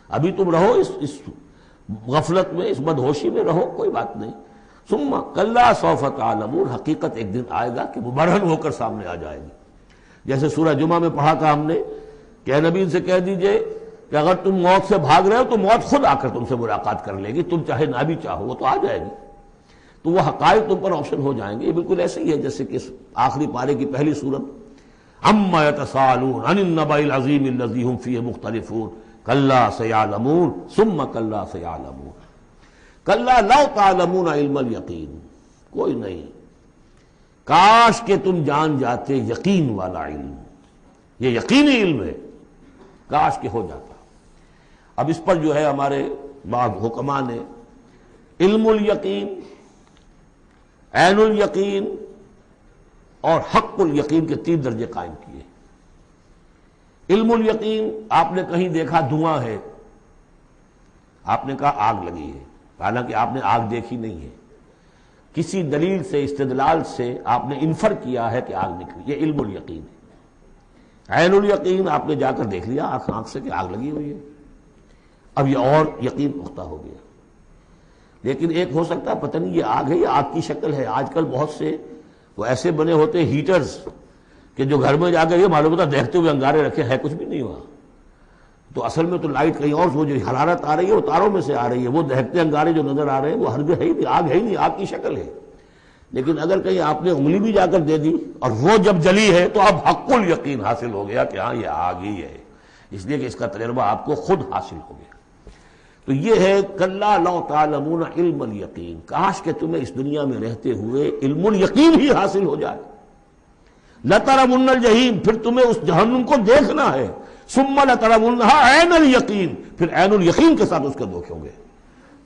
ابھی تم رہو اس غفلت میں، اس بدہوشی میں رہو، کوئی بات نہیں۔ ثم کلا سوف تعلمون، حقیقت ایک دن آئے گا کہ مبرہن ہو کر سامنے آ جائے گی۔ جیسے سورہ جمعہ میں پڑھا تھا ہم نے کہ اے نبی سے کہہ دیجئے کہ اگر تم موت سے بھاگ رہے ہو تو موت خود آ کر تم سے ملاقات کر لے گی، تم چاہے نہ بھی چاہو وہ تو آ جائے گی، تو وہ حقائق تم پر روشن ہو جائیں گے۔ یہ بالکل ایسے ہی ہے جیسے کہ آخری پارے کی پہلی سورت، عما یتساءلون عن النبأ العظیم الذی هم فیہ مختلفون کلا سیعلمون ثم کلا سیعلمون کلا لو تعلمون علم الیقین، کوئی نہیں، کاش کہ تم جان جاتے یقین والا علم، یہ یقینی علم ہے، کاش کہ ہو جاتا۔ اب اس پر جو ہے ہمارے بعض حکماء نے علم الیقین، عین الیقین اور حق الیقین کے 3 درجے قائم کیے۔ علم الیقین، آپ نے کہیں دیکھا دھواں ہے، آپ نے کہا آگ لگی ہے، حالانکہ آپ نے آگ دیکھی نہیں ہے، کسی دلیل سے استدلال سے آپ نے انفر کیا ہے کہ آگ نکلی، یہ علم الیقین ہے۔ عین الیقین، آپ نے جا کر دیکھ لیا آنکھ سے کہ آگ لگی ہوئی ہے، اب یہ اور یقین پختہ ہو گیا۔ لیکن ایک ہو سکتا ہے پتہ نہیں یہ آگ ہے یا آگ کی شکل ہے، آج کل بہت سے وہ ایسے بنے ہوتے ہیٹرز کہ جو گھر میں جا کر یہ معلوم ہوتا دیکھتے ہوئے انگارے رکھے، ہے کچھ بھی نہیں ہوا، تو اصل میں تو لائٹ کہیں اور، وہ جو حرارت آ رہی ہے وہ تاروں میں سے آ رہی ہے، وہ دہتے انگارے جو نظر آ رہے ہیں وہ ہرگز ہے ہی نہیں، آگ ہے ہی نہیں، آگ کی شکل ہے۔ لیکن اگر کہیں آپ نے انگلی بھی جا کر دے دی اور وہ جب جلی ہے تو اب حق الیقین حاصل ہو گیا کہ ہاں یہ آگ ہی ہے، اس لیے کہ اس کا تجربہ آپ کو خود حاصل ہو گیا۔ تو یہ ہے کلا لو تعلمون علم الیقین، کاش کہ تمہیں اس دنیا میں رہتے ہوئے علم الیقین ہی حاصل ہو جائے۔ لترون الجحیم، پھر تمہیں اس جہنم کو دیکھنا ہے، ثم لترونها عین الیقین، پھر عین الیقین کے ساتھ اس کے دھوکے ہوں گے۔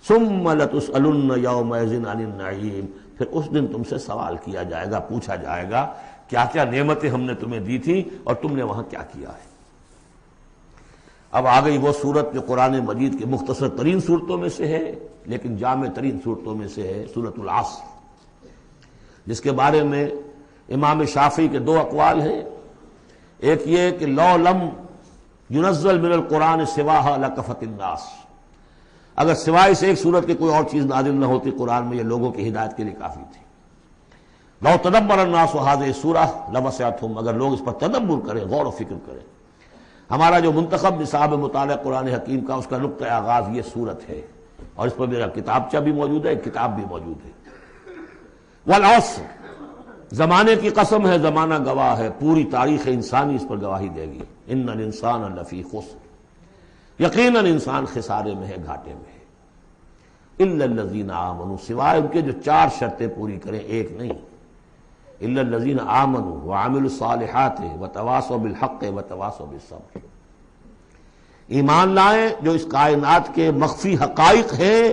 ثم لتسألن یومئذ عن النعیم، پھر اس دن تم سے سوال کیا جائے گا، پوچھا جائے گا کیا کیا نعمتیں ہم نے تمہیں دی تھی اور تم نے وہاں کیا کیا ہے۔ اب آ گئی وہ صورت جو قرآن مجید کے مختصر ترین صورتوں میں سے ہے لیکن جامع ترین صورتوں میں سے ہے، سورۃ العصر، جس کے بارے میں امام شافعی کے 2 اقوال ہیں۔ ایک یہ کہ لو لم ينزل من القرآن سواها لکفت الناس، اگر سوائے اس ایک صورت کے کوئی اور چیز نازل نہ ہوتی قرآن میں، یہ لوگوں کی ہدایت کے لیے کافی تھی۔ لو تدبر الناس هذه السورة لوسعتهم، اگر لوگ اس پر تدبر کریں، غور و فکر کریں۔ ہمارا جو منتخب نصاب مطالعہ قرآن حکیم کا، اس کا نقطہ آغاز یہ صورت ہے، اور اس پر میرا کتابچہ بھی موجود ہے، کتاب بھی موجود ہے۔ والعصر، زمانے کی قسم ہے، زمانہ گواہ ہے، پوری تاریخ انسانی اس پر گواہی دے گی۔ ان الانسان لفی خسر، یقیناً انسان خسارے میں ہے، گھاٹے میں ہے۔ الا الذین آمنوا، سوائے ان کے جو 4 شرطیں پوری کریں، ایک نہیں۔ الا الذین آمنوا وعملوا الصالحات وتواصوا بالحق وتواصوا بالصبر، ایمان لائیں جو اس کائنات کے مخفی حقائق ہیں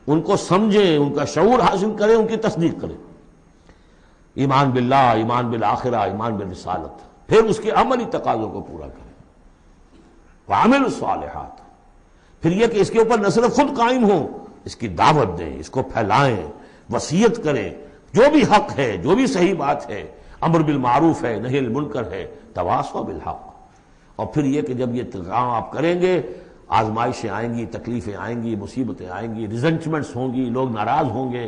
ان کو سمجھیں، ان کا شعور حاصل کریں، ان کی تصدیق کریں۔ ایمان باللہ، ایمان بالآخرہ، ایمان بالرسالت، پھر اس کے عملی تقاضوں کو پورا کریں۔ وعملوا الصالحات، پھر یہ کہ اس کے اوپر نہ صرف خود قائم ہوں، اس کی دعوت دیں، اس کو پھیلائیں، وصیت کریں، جو بھی حق ہے، جو بھی صحیح بات ہے، امر بالمعروف ہے، نہی المنکر ہے، تواصوا بالحق۔ اور پھر یہ کہ جب یہ کام آپ کریں گے، آزمائشیں آئیں گی، تکلیفیں آئیں گی، مصیبتیں آئیں گی، ریزنچمنٹس ہوں گی، لوگ ناراض ہوں گے،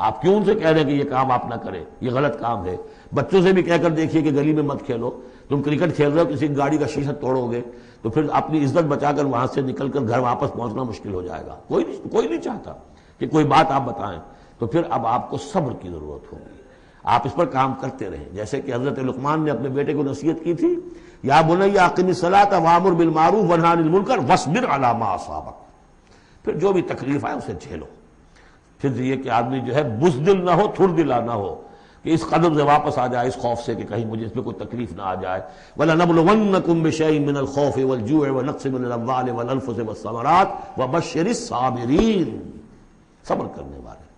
آپ کیوں ان سے کہہ رہے ہیں کہ یہ کام آپ نہ کریں، یہ غلط کام ہے؟ بچوں سے بھی کہہ کر دیکھیے کہ گلی میں مت کھیلو، تم کرکٹ کھیل رہے ہو کسی گاڑی کا شیشہ توڑو گے تو پھر اپنی عزت بچا کر وہاں سے نکل کر گھر واپس پہنچنا مشکل ہو جائے گا۔ کوئی نہیں چاہتا کہ کوئی بات آپ بتائیں، تو پھر اب آپ کو صبر کی ضرورت ہوگی، آپ اس پر کام کرتے رہیں، جیسے کہ حضرت لقمان نے اپنے بیٹے کو نصیحت کی تھی، یا بنی اقم الصلاۃ وامر بالمعروف وانہی عن المنکر واصبر علی ما اصابک، پھر جو بھی تکلیف آئے اسے جھیلو۔ پھر یہ کہ آدمی جو ہے بزدل نہ ہو، تھردلا نہ ہو، کہ اس قدم سے واپس آ جائے اس خوف سے کہ کہیں مجھے اس میں کوئی تکلیف نہ آ جائے۔ وَلَنَبْلُوَنَّكُمْ بِشَيْءٍ مِّنَ الْخَوْفِ وَالْجُوعِ وَنَقْصٍ مِّنَ الْأَمْوَالِ وَالْأَنفُسِ وَالثَّمَرَاتِ وَبَشِّرِ الصَّابِرِينَ، صبر کرنے والے۔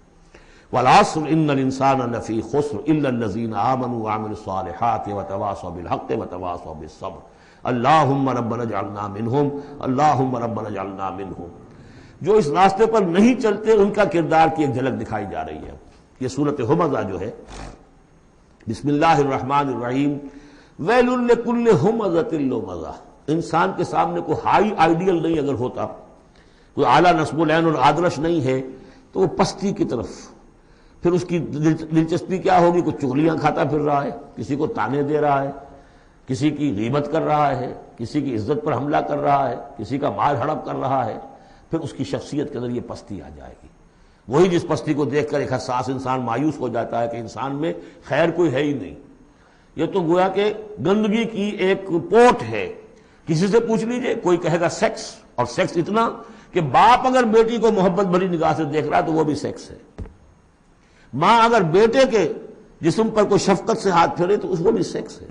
وَالْعَصْرِ إِنَّ الْإِنسَانَ لَفِي خُسْرٍ إِلَّا الَّذِينَ آمَنُوا وَعَمِلُوا الصَّالِحَاتِ وَتَوَاصَوْا بِالْحَقِّ وَتَوَاصَوْا بِالصَّبْرِ اللہم ربنا اجعلنا منہم اللہم ربنا اجعلنا منہم۔ جو اس راستے پر نہیں چلتے ان کا کردار کی ایک جھلک دکھائی جا رہی ہے۔ یہ سورۃ ہمزہ جو ہے، بسم اللہ الرحمن الرحیم، ویل لکل ہمزۃ لمزہ، انسان کے سامنے کوئی ہائی آئیڈیل نہیں اگر ہوتا، کوئی اعلیٰ نصب العین اور آدرش نہیں ہے، تو وہ پستی کی طرف، پھر اس کی دلچسپی کیا ہوگی؟ کوئی چغلیاں کھاتا پھر رہا ہے، کسی کو تانے دے رہا ہے، کسی کی غیبت کر رہا ہے، کسی کی عزت پر حملہ کر رہا ہے، کسی کا مال ہڑپ کر رہا ہے، پھر اس کی شخصیت کے اندر یہ پستی آ جائے گی۔ وہی جس پستی کو دیکھ کر ایک حساس انسان مایوس ہو جاتا ہے کہ انسان میں خیر کوئی ہے ہی نہیں، یہ تو گویا کہ گندگی کی ایک پوٹ ہے۔ کسی سے پوچھ لیجئے، کوئی کہے گا سیکس، اور سیکس اتنا کہ باپ اگر بیٹی کو محبت بھری نگاہ سے دیکھ رہا ہے تو وہ بھی سیکس ہے، ماں اگر بیٹے کے جسم پر کوئی شفقت سے ہاتھ پھیرے تو اس وہ بھی سیکس ہے،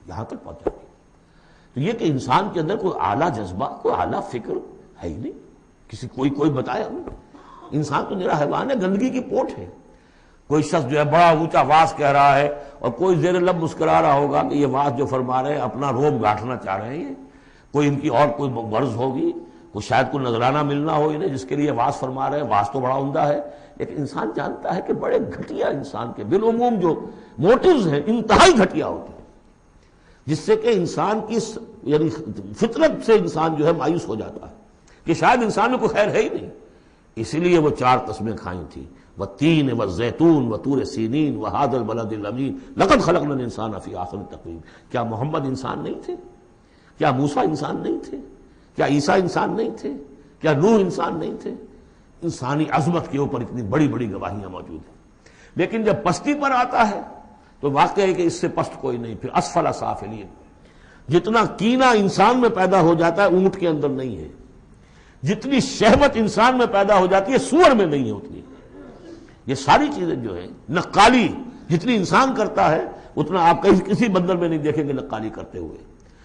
یہاں تک پہنچا گیا۔ تو یہ کہ انسان کے اندر کوئی اعلیٰ جذبہ، کوئی اعلیٰ فکر ہے ہی نہیں، کسی کوئی بتایا ہمیں؟ انسان تو میرا حیوان ہے، گندگی کی پوٹ ہے۔ کوئی شخص جو ہے بڑا اونچا واز کہہ رہا ہے اور کوئی زیر لب مسکرا رہا ہوگا کہ یہ واز جو فرما رہے ہیں اپنا روب گاٹھنا چاہ رہے ہیں، کوئی ان کی اور کوئی غرض ہوگی، کوئی شاید کوئی نذرانہ ملنا ہو انہیں جس کے لیے واز فرما رہے ہیں۔ واز تو بڑا عمدہ ہے، لیکن انسان جانتا ہے کہ بڑے گھٹیا انسان کے بالعموم جو موٹیوز ہیں انتہائی گھٹیا ہوتے ہیں، جس سے کہ انسان کی یعنی فطرت سے انسان جو ہے مایوس ہو جاتا ہے کہ شاید انسان میں کوئی خیر ہے ہی نہیں۔ اسی لیے وہ 4 قسمیں کھائیں تھیں، والتین والزیتون وطور سینین وہذا البلد الامین لقد خلقنا الانسان فی احسن تقویم۔ کیا محمد انسان نہیں تھے؟ کیا موسیٰ انسان نہیں تھے؟ کیا عیسیٰ انسان نہیں تھے؟ کیا نوح انسان نہیں تھے؟ انسانی عظمت کے اوپر اتنی بڑی بڑی گواہیاں موجود ہیں، لیکن جب پستی پر آتا ہے تو واقع ہے کہ اس سے پست کوئی نہیں۔ پھر اسفل سافلین، جتنا کینہ انسان میں پیدا ہو جاتا ہے اونٹ کے اندر نہیں ہے، جتنی شہوت انسان میں پیدا ہو جاتی ہے سور میں نہیں ہے اتنی۔ یہ ساری چیزیں جو ہیں، نقالی جتنی انسان کرتا ہے اتنا آپ کسی بندر میں نہیں دیکھیں گے نقالی کرتے ہوئے،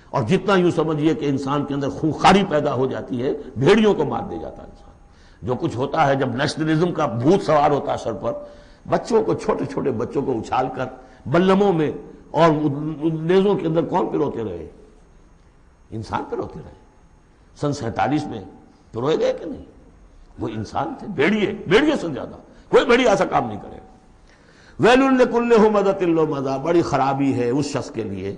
اور جتنا یوں سمجھیے کہ انسان کے اندر خونخواری پیدا ہو جاتی ہے، بھیڑیوں کو مار دے جاتا ہے انسان۔ جو کچھ ہوتا ہے جب نیشنلزم کا بھوت سوار ہوتا ہے سر پر، بچوں کو، چھوٹے چھوٹے بچوں کو اچھال کر بلموں میں اور نیزوں کے اندر کون پروتے رہے؟ انسان پروتے رہے۔ سن 47 میں پروئے گئے کہ نہیں؟ وہ انسان تھے، بھیڑیے سے زیادہ کوئی بھیڑیا ایسا کام نہیں کرے گا۔ ویل لکل ہمزۃ لمزہ، بڑی خرابی ہے اس شخص کے لیے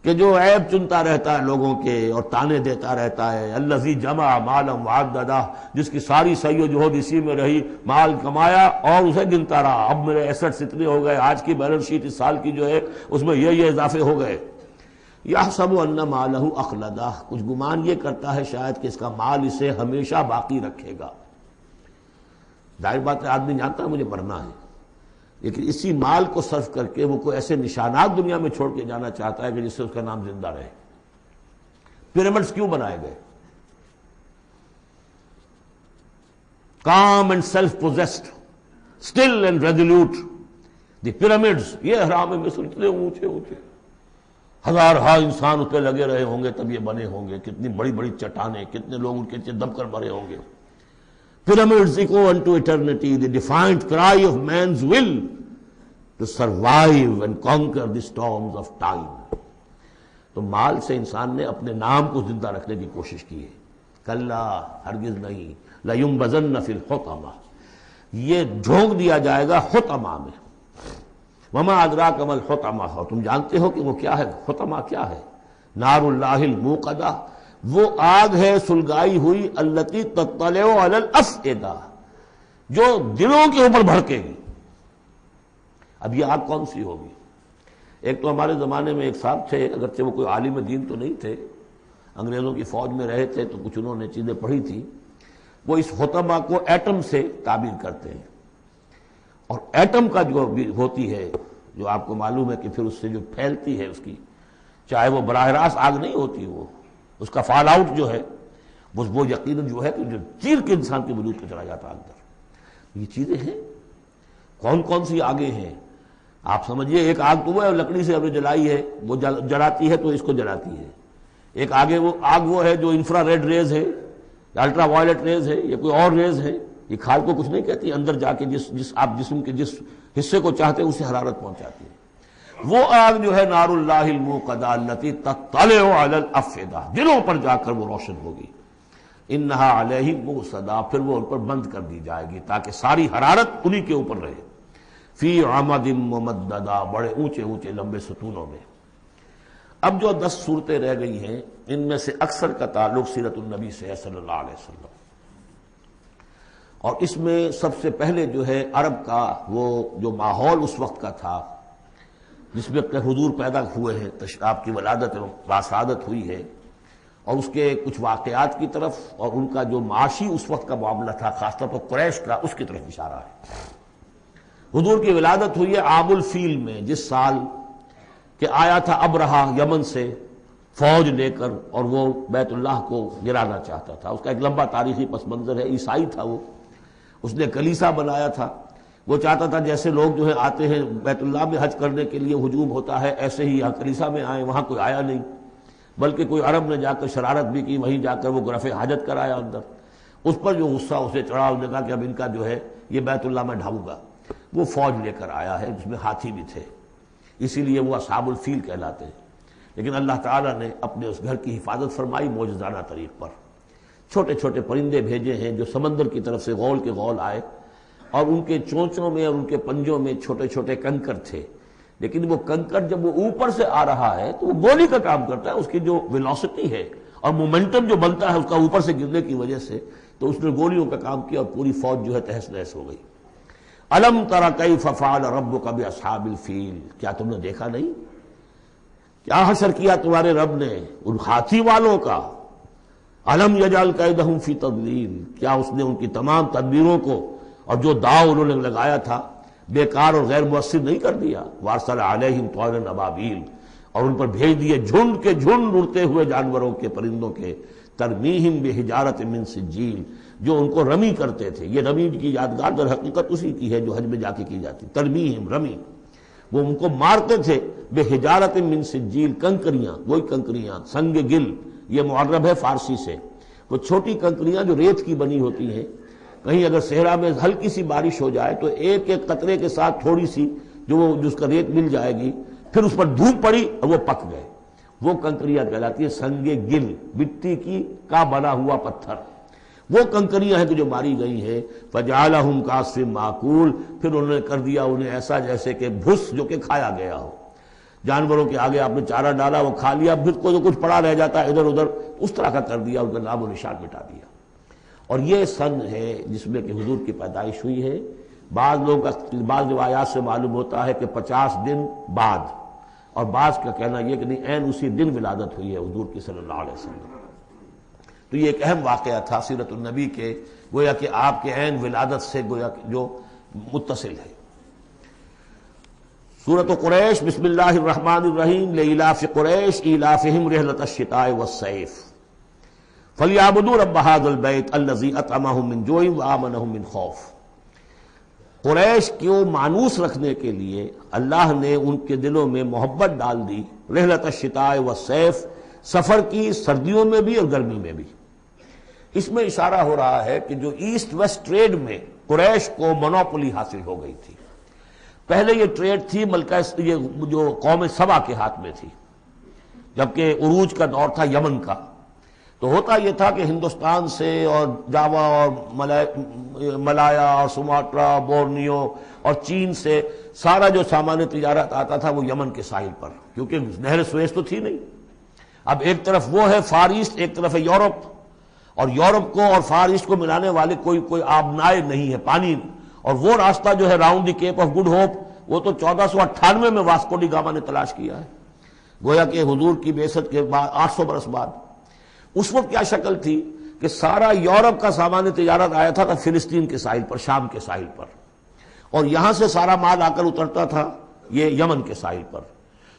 کہ جو عیب چنتا رہتا ہے لوگوں کے اور تانے دیتا رہتا ہے۔ الذی جمع مالا وعددہ، جس کی ساری سعی و جہد اسی میں رہی، مال کمایا اور اسے گنتا رہا، اب میرے ایسٹس اتنے ہو گئے، آج کی بیلنس شیٹ اس سال کی جو ہے اس میں یہ اضافے ہو گئے۔ یحسب ان مالہ اخلدہ، کچھ گمان یہ کرتا ہے شاید کہ اس کا مال اسے ہمیشہ باقی رکھے گا۔ ظاہر بات ہے آدمی جانتا ہے مجھے مرنا ہے، لیکن اسی مال کو صرف کر کے وہ کوئی ایسے نشانات دنیا میں چھوڑ کے جانا چاہتا ہے کہ جس سے اس کا نام زندہ رہے۔ پیرامڈز کیوں بنائے گئے؟ calm and self-possessed, still and resolute. The pyramids، یہ اہرام مصر اتنے اونچے اونچے، ہزارہا انسان اس پہ لگے رہے ہوں گے تب یہ بنے ہوں گے، کتنی بڑی بڑی چٹانیں، کتنے لوگ ان کے نیچے دب کر مرے ہوں گے۔ Pyramids echo unto eternity, the defiant cry of man's will to survive and conquer the storms of time. تو مال سے انسان نے اپنے نام کو زندہ رکھنے کی کوشش کی ہے۔ کلا، ہرگز نہیں، لَيُنبَذَنَّ فِي الْحُطَمَةِ، یہ جھونک دیا جائے گا حطمہ میں۔ وَمَا أَدْرَاكَ مَا الْحُطَمَةُ، اور تم جانتے ہو کہ وہ کیا ہے؟ حطمہ کیا ہے؟ نار اللہ الموقدہ، وہ آگ ہے سلگائی ہوئی، التی تطلع علی الافئدہ، جو دلوں کے اوپر بھڑکے گی۔ اب یہ آگ کون سی ہوگی؟ ایک تو ہمارے زمانے میں ایک صاحب تھے، اگرچہ وہ کوئی عالم دین تو نہیں تھے، انگریزوں کی فوج میں رہے تھے تو کچھ انہوں نے چیزیں پڑھی تھی، وہ اس حطبہ کو ایٹم سے تعبیر کرتے ہیں، اور ایٹم کا جو ہوتی ہے، جو آپ کو معلوم ہے کہ پھر اس سے جو پھیلتی ہے اس کی، چاہے وہ براہ راست آگ نہیں ہوتی، وہ اس کا فال آؤٹ جو ہے وہ یقیناً جو ہے کہ جو چیر کے انسان کے وجود کو چلا جاتا اندر۔ یہ چیزیں ہیں، کون کون سی آگیں ہیں؟ آپ سمجھیے ایک آگ تو وہ ہے لکڑی سے ہم نے جلائی ہے، وہ جلاتی ہے تو اس کو جلاتی ہے۔ ایک آگ وہ ہے جو انفرا ریڈ ریز ہے، الٹرا وائلٹ ریز ہے، یا کوئی اور ریز ہے، یہ کھال کو کچھ نہیں کہتی، اندر جا کے آپ جسم کے جس حصے کو چاہتے ہیں اسے حرارت پہنچاتی ہے۔ وہ آگ جو ہے نار اللہ الموقدہ التی تطلع علی الافئدہ، دلوں پر جا کر وہ روشن ہوگی۔ انہا علیہم موصدہ، پھر وہ ان پر بند کر دی جائے گی تاکہ ساری حرارت انہی کے اوپر رہے۔ فی عمد ممددہ، بڑے اونچے اونچے لمبے ستونوں میں۔ اب جو 10 صورتیں رہ گئی ہیں ان میں سے اکثر کا تعلق سیرت النبی سے صلی اللہ علیہ وسلم، اور اس میں سب سے پہلے جو ہے عرب کا وہ جو ماحول اس وقت کا تھا جس میں کہ حضور پیدا ہوئے ہیں، آپ کی ولادت باسعادت ہوئی ہے، اور اس کے کچھ واقعات کی طرف اور ان کا جو معاشی اس وقت کا معاملہ تھا خاص طور پر قریش کا، اس کی طرف اشارہ ہے۔ حضور کی ولادت ہوئی ہے عام الفیل میں، جس سال کہ آیا تھا ابرہہ یمن سے فوج لے کر، اور وہ بیت اللہ کو گرانا چاہتا تھا۔ اس کا ایک لمبا تاریخی پس منظر ہے، عیسائی تھا وہ، اس نے کلیسا بنایا تھا، وہ چاہتا تھا جیسے لوگ جو ہے آتے ہیں بیت اللہ میں حج کرنے کے لیے ہجوم ہوتا ہے، ایسے ہی یہاں کلیسا میں آئے، وہاں کوئی آیا نہیں، بلکہ کوئی عرب نے جا کر شرارت بھی کی، وہیں جا کر وہ رفع حاجت کرایا اندر۔ اس پر جو غصہ اسے چڑھا، اس نے کہا کہ اب ان کا جو ہے یہ بیت اللہ میں ڈھاؤں گا۔ وہ فوج لے کر آیا ہے جس میں ہاتھی بھی تھے، اسی لیے وہ اصحاب الفیل کہلاتے ہیں۔ لیکن اللہ تعالیٰ نے اپنے اس گھر کی حفاظت فرمائی معجزانہ طریق پر۔ چھوٹے چھوٹے پرندے بھیجے ہیں جو سمندر کی طرف سے غول کے غول آئے، اور ان کے چونچوں میں اور ان کے پنجوں میں چھوٹے چھوٹے کنکر تھے، لیکن وہ کنکر جب وہ اوپر سے آ رہا ہے تو وہ گولی کا کام کرتا ہے، اس کی جو ویلوسٹی ہے اور مومنٹم جو بنتا ہے اس کا اوپر سے گرنے کی وجہ سے، تو اس نے گولیوں کا کام کیا اور پوری فوج جو ہے تہس نہس ہو گئی۔ الم تر کیف فعل ربک باصحاب الفیل، کیا تم نے دیکھا نہیں کیا حشر کیا تمہارے رب نے ان ہاتھی والوں کا؟ الم یجعل کیدہم فی تضلیل، کیا اس نے ان کی تمام تدبیروں کو اور جو داؤ انہوں نے لگایا تھا بیکار اور غیر مؤثر نہیں کر دیا؟ وارسل علیہم طیرا ابابیل، اور ان پر بھیج دیے جھنڈ کے جھنڈ اڑتے ہوئے جانوروں کے، پرندوں کے، ترمیہم بحجارۃ من سجیل، جو ان کو رمی کرتے تھے۔ یہ رمی کی یادگار در حقیقت اسی کی ہے جو حج میں جا کے کی جاتی، ترمیہم رمی، وہ ان کو مارتے تھے بحجارۃ من سجیل، کنکریاں، وہی کنکریاں، سنگ گل، یہ معرب ہے فارسی سے، وہ چھوٹی کنکریاں جو ریت کی بنی ہوتی ہیں، کہیں اگر صحرا میں ہلکی سی بارش ہو جائے تو ایک ایک قطرے کے ساتھ تھوڑی سی جو اس کا ریت مل جائے گی، پھر اس پر دھوپ پڑی اور وہ پک گئے، وہ کنکریاں کہلاتی ہے سنگ گل، مٹی کی کا بنا ہوا پتھر، وہ کنکریاں ہیں کہ جو ماری گئی ہیں۔ فجعلہم کعصف معقول، پھر انہوں نے کر دیا انہیں ایسا جیسے کہ بھس جو کہ کھایا گیا ہو، جانوروں کے آگے آپ نے چارہ ڈالا، وہ کھا لیا، پھر کو جو کچھ پڑا رہ جاتا ہے ادھر ادھر، اس طرح کا کر دیا، ان کا نام و نشان مٹا دیا۔ اور یہ سن ہے جس میں کہ حضور کی پیدائش ہوئی ہے۔ بعض لوگوں کا بعض روایات سے معلوم ہوتا ہے کہ 50 دن بعد، اور بعض کا کہنا یہ کہ نہیں عین اسی دن ولادت ہوئی ہے حضور کی صلی اللہ علیہ وسلم۔ تو یہ ایک اہم واقعہ تھا سیرت النبی کے، گویا کہ آپ کے عین ولادت سے گویا کہ جو متصل ہے۔ سورۃ قریش، بسم اللہ الرحمن الرحیم، لإلاف قریش إیلافہم رحلۃ الشتاء والصیف فلیعبدوا رب ھذا البیت الذی اطعمہم من جوع وآمنہم من خوف۔ قریش کو مانوس رکھنے کے لیے اللہ نے ان کے دلوں میں محبت ڈال دی، رحلۃ الشتاء والصیف، سفر کی سردیوں میں بھی اور گرمی میں بھی۔ اس میں اشارہ ہو رہا ہے کہ جو ایسٹ ویسٹ ٹریڈ میں قریش کو مونوپولی حاصل ہو گئی تھی۔ پہلے یہ ٹریڈ تھی ملکہ یہ جو قوم سبا کے ہاتھ میں تھی، جبکہ عروج کا دور تھا یمن کا، تو ہوتا یہ تھا کہ ہندوستان سے اور جاوا اور ملایا اور سماٹرا، بورنیو اور چین سے سارا جو سامان تجارت آتا تھا وہ یمن کے ساحل پر، کیونکہ نہر سویس تو تھی نہیں۔ اب ایک طرف وہ ہے فار ایسٹ، ایک طرف ہے یورپ، اور یورپ کو اور فار ایسٹ کو ملانے والے کوئی آبنائے نہیں ہے، پانی. اور وہ راستہ جو ہے round the Cape of Good Hope, وہ تو 1498 میں واسکو ڈی گاما نے تلاش کیا ہے، گویا کہ حضور کی بعثت کے بعد 800 برس بعد. اس وقت کیا شکل تھی کہ سارا یورپ کا سامان تجارت آیا تھا فلسطین کے ساحل پر، شام کے ساحل پر، اور یہاں سے سارا مال آ کر اترتا تھا یہ یمن کے ساحل پر.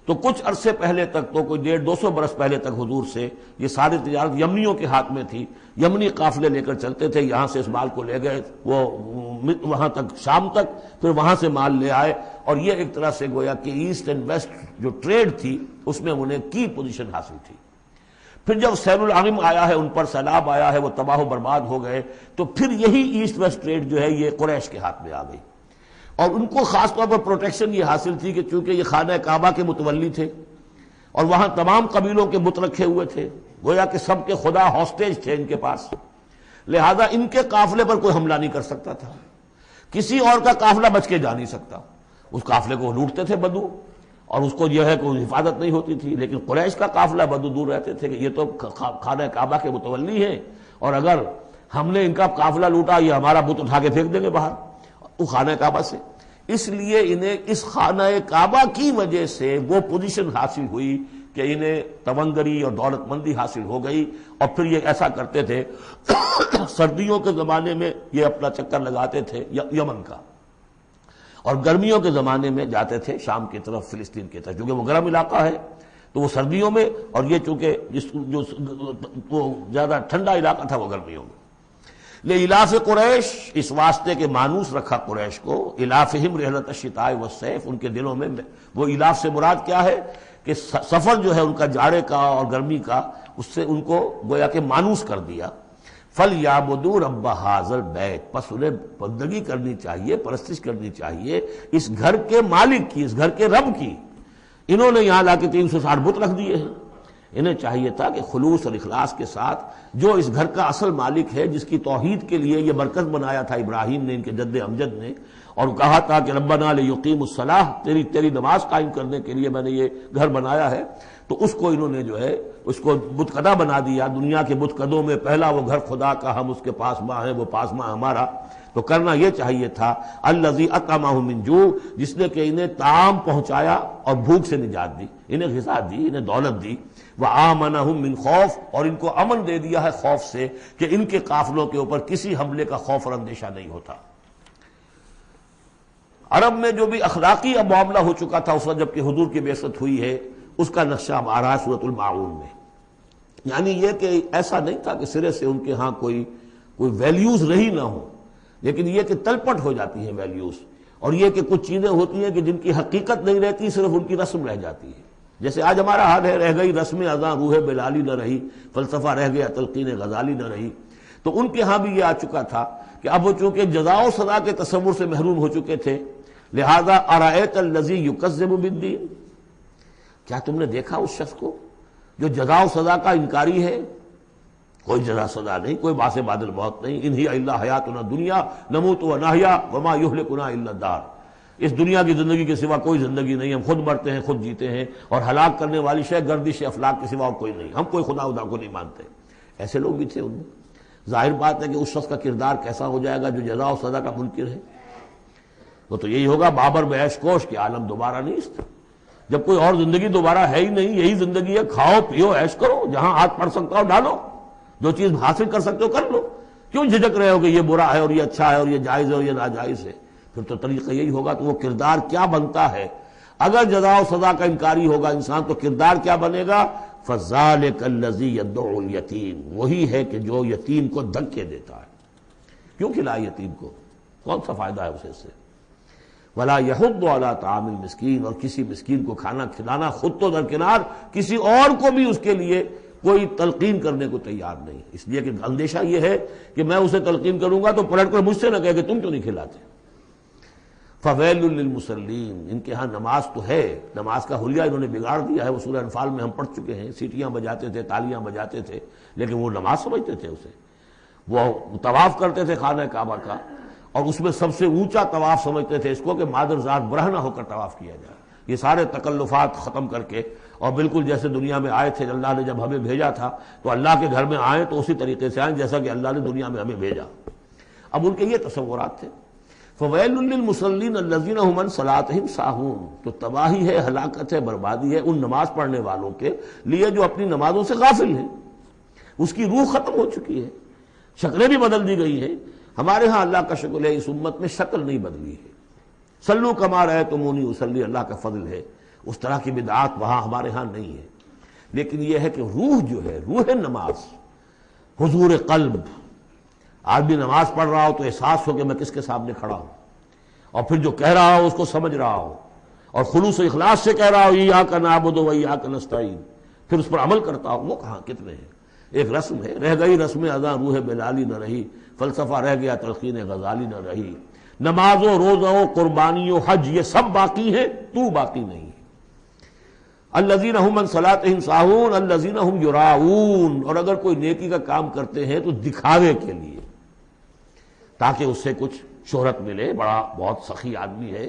تو کچھ عرصے پہلے تک، تو کوئی 150-200 برس پہلے تک حضور سے یہ ساری تجارت یمنیوں کے ہاتھ میں تھی. یمنی قافلے لے کر چلتے تھے، یہاں سے اس مال کو لے گئے وہ وہاں تک شام تک، پھر وہاں سے مال لے آئے. اور یہ ایک طرح سے گویا کہ ایسٹ اینڈ ویسٹ جو ٹریڈ تھی اس میں انہیں کی پوزیشن حاصل تھی. پھر جب سیل العظم آیا ہے، ان پر سیلاب آیا ہے، وہ تباہ و برباد ہو گئے، تو پھر یہی ایسٹ ویسٹ ٹریڈ جو ہے یہ قریش کے ہاتھ میں آ گئی. اور ان کو خاص طور پر پروٹیکشن یہ حاصل تھی کہ چونکہ یہ خانہ کعبہ کے متولی تھے اور وہاں تمام قبیلوں کے بت رکھے ہوئے تھے، گویا کہ سب کے خدا ہاسٹیج تھے ان کے پاس، لہذا ان کے قافلے پر کوئی حملہ نہیں کر سکتا تھا، کسی اور کا قافلہ بچ کے جا نہیں سکتا. اس قافلے کو لوٹتے تھے بدو، اور اس کو جو ہے کوئی حفاظت نہیں ہوتی تھی. لیکن قریش کا قافلہ بدو دور رہتے تھے کہ یہ تو خانہ کعبہ کے متولی ہیں، اور اگر ہم نے ان کا قافلہ لوٹا یہ ہمارا بت اٹھا کے پھینک دیں گے باہر وہ خانہ کعبہ سے. اس لیے انہیں اس خانہ کعبہ کی وجہ سے وہ پوزیشن حاصل ہوئی کہ انہیں تونگری اور دولت مندی حاصل ہو گئی. اور پھر یہ ایسا کرتے تھے سردیوں کے زمانے میں یہ اپنا چکر لگاتے تھے یمن کا، اور گرمیوں کے زمانے میں جاتے تھے شام کی طرف، فلسطین کی طرف، کیونکہ وہ گرم علاقہ ہے تو وہ سردیوں میں، اور یہ چونکہ جو وہ زیادہ ٹھنڈا علاقہ تھا وہ گرمیوں میں. لإلاف قریش، اس واسطے کے مانوس رکھا قریش کو، الافہم رحلۃ الشتاء والصیف، ان کے دلوں میں وہ الاف سے مراد کیا ہے کہ سفر جو ہے ان کا جاڑے کا اور گرمی کا، اس سے ان کو گویا کہ مانوس کر دیا. فَلْيَعْبُدُوا رَبَّ هَٰذَا الْبَيْتِ، پس انہیں بندگی کرنی چاہیے، پرستش کرنی چاہیے اس گھر کے مالک کی، اس گھر کے رب کی. انہوں نے یہاں لا کے 360 بت رکھ دیے ہیں. انہیں چاہیے تھا کہ خلوص اور اخلاص کے ساتھ جو اس گھر کا اصل مالک ہے، جس کی توحید کے لیے یہ مرکز بنایا تھا ابراہیم نے، ان کے جد امجد نے، اور کہا تھا کہ ربنا لیقیموا الصلاۃ، تیری نماز قائم کرنے کے لیے میں نے یہ گھر بنایا ہے. تو اس کو انہوں نے جو ہے اس کو بت قدا بنا دیا. دنیا کے بت قدوں میں پہلا وہ گھر خدا کا، ہم اس کے پاس ماں ہیں، وہ پاس ماں ہمارا. تو کرنا یہ چاہیے تھا الذی اطعمہم من جوع، جس نے کہ انہیں طعام پہنچایا اور بھوک سے نجات دی، انہیں غذا دی، انہیں دولت دی. وآمنہم من خوف، اور ان کو امن دے دیا ہے خوف سے کہ ان کے قافلوں کے اوپر کسی حملے کا خوف اور اندیشہ نہیں ہوتا. عرب میں جو بھی اخلاقی معاملہ ہو چکا تھا اس وقت جب کہ حضور کی بعثت ہوئی ہے، اس کا نقشہ اب آ رہا ہے سورۃ الماعون میں. یعنی یہ کہ ایسا نہیں تھا کہ سرے سے ان کے ہاں کوئی ویلیوز رہی نہ ہو، لیکن یہ کہ تلپٹ ہو جاتی ہیں ویلیوز، اور یہ کہ کچھ چیزیں ہوتی ہیں کہ جن کی حقیقت نہیں رہتی، صرف ان کی رسم رہ جاتی ہے. جیسے آج ہمارا حال ہے، رہ گئی رسم اذاں روح بلالی نہ رہی، فلسفہ رہ گیا تلقین غزالی نہ رہی. تو ان کے ہاں بھی یہ آ چکا تھا کہ اب وہ چونکہ جزا و سزا کے تصور سے محروم ہو چکے تھے، لہذا ارأیت الذی یکذب بالدین، کیا تم نے دیکھا اس شخص کو جو جزا و سزا کا انکاری ہے؟ کوئی جزا سزا نہیں، کوئی باعث بعد الموت نہیں. ان ہی الا حیاتنا الدنیا نموت ونحیا وما یہلکنا الا الدار، اس دنیا کی زندگی کے سوا کوئی زندگی نہیں، ہم خود مرتے ہیں خود جیتے ہیں، اور ہلاک کرنے والی شے گردش افلاک کے سوا اور کوئی نہیں، ہم کوئی خدا کو نہیں مانتے. ایسے لوگ بھی تھے ان میں. ظاہر بات ہے کہ اس شخص کا کردار کیسا ہو جائے گا جو جزا و سزا کا منکر ہے. وہ تو یہی ہوگا بابر بیش کوش کے عالم دوبارہ نہیں است. جب کوئی اور زندگی دوبارہ ہے ہی نہیں، یہی زندگی ہے، کھاؤ پیو عیش کرو، جہاں ہاتھ پڑ سکتا ہو ڈالو، جو چیز حاصل کر سکتے ہو کر لو. کیوں جھجک رہے ہو کہ یہ برا ہے اور یہ اچھا ہے اور یہ جائز ہے اور یہ ناجائز ہے؟ پھر تو طریقہ یہی ہوگا. تو وہ کردار کیا بنتا ہے اگر جزا و سزا کا انکاری ہوگا انسان، تو کردار کیا بنے گا؟ فَذَلِكَ الَّذِي يَدُعُّ الْيَتِيمَ، وہی ہے کہ جو یتیم کو دھکے دیتا ہے. کیوں کھلائے یتیم کو؟ کون سا فائدہ ہے اسے اس سے؟ وَلَا يَحُضُّ عَلَىٰ طَعَامِ الْمِسْكِينِ، اور کسی مسکین کو کھانا کھلانا خود تو درکنار، کسی اور کو بھی اس کے لیے کوئی تلقین کرنے کو تیار نہیں. اس لیے کہ اندیشہ یہ ہے کہ میں اسے تلقین کروں گا تو پلٹ کر مجھ سے نہ کہے کہ تم کیوں نہیں کھلاتے. فَوَيْلٌ لِّلْمُصَلِّينَ، ان کے ہاں نماز تو ہے، نماز کا حلیہ انہوں نے بگاڑ دیا ہے. وہ سورہ انفال میں ہم پڑھ چکے ہیں، سیٹیاں بجاتے تھے، تالیاں بجاتے تھے، لیکن وہ نماز سمجھتے تھے اسے. وہ طواف کرتے تھے خانہ کعبہ کا، اور اس میں سب سے اونچا طواف سمجھتے تھے اس کو کہ مادر ذات برہنہ ہو کر طواف کیا جائے. یہ سارے تکلفات ختم کر کے، اور بالکل جیسے دنیا میں آئے تھے، اللہ نے جب ہمیں بھیجا تھا تو اللہ کے گھر میں آئے تو اسی طریقے سے آئیں جیسا کہ اللہ نے دنیا میں ہمیں بھیجا۔ اب ان کے یہ تصورات تھے۔ فَوَيْلٌ لِّلْمُصَلِّينَ الَّذِينَ هُمْ عَنْ صَلَاتِهِمْ سَاهُونَ، تو تباہی ہے، ہلاکت ہے، بربادی ہے ان نماز پڑھنے والوں کے لیے جو اپنی نمازوں سے غافل ہیں، اس کی روح ختم ہو چکی ہے، شکلیں بھی بدل دی گئی ہیں۔ ہمارے ہاں اللہ کا شکل ہے، اس امت میں شکل نہیں بدلی ہے۔ صلو کما رأیتمونی اصلی، اللہ کا فضل ہے، اس طرح کی بدعات وہاں ہمارے ہاں نہیں ہے، لیکن یہ ہے کہ روح جو ہے، روح نماز، حضور قلب، آدمی نماز پڑھ رہا ہو تو احساس ہو کہ میں کس کے سامنے کھڑا ہوں، اور پھر جو کہہ رہا ہو اس کو سمجھ رہا ہو، اور خلوص و اخلاص سے کہہ رہا ہو ایاک نعبد و ایاک نستعین، پھر اس پر عمل کرتا ہو، وہ کہاں کتنے ہیں۔ ایک رسم ہے، رہ گئی رسم ادا روح بلالی نہ رہی، فلسفہ رہ گیا تلقین غزالی نہ رہی، نماز و روزہ و قربانی و حج یہ سب باقی ہیں، تو باقی نہیں ہے۔ الذین هم عن صلاتهم ساہون الذین هم یراؤون، اور اگر کوئی نیکی کا کام کرتے ہیں تو دکھاوے کے لیے، تاکہ اس سے کچھ شہرت ملے، بڑا بہت سخی آدمی ہے۔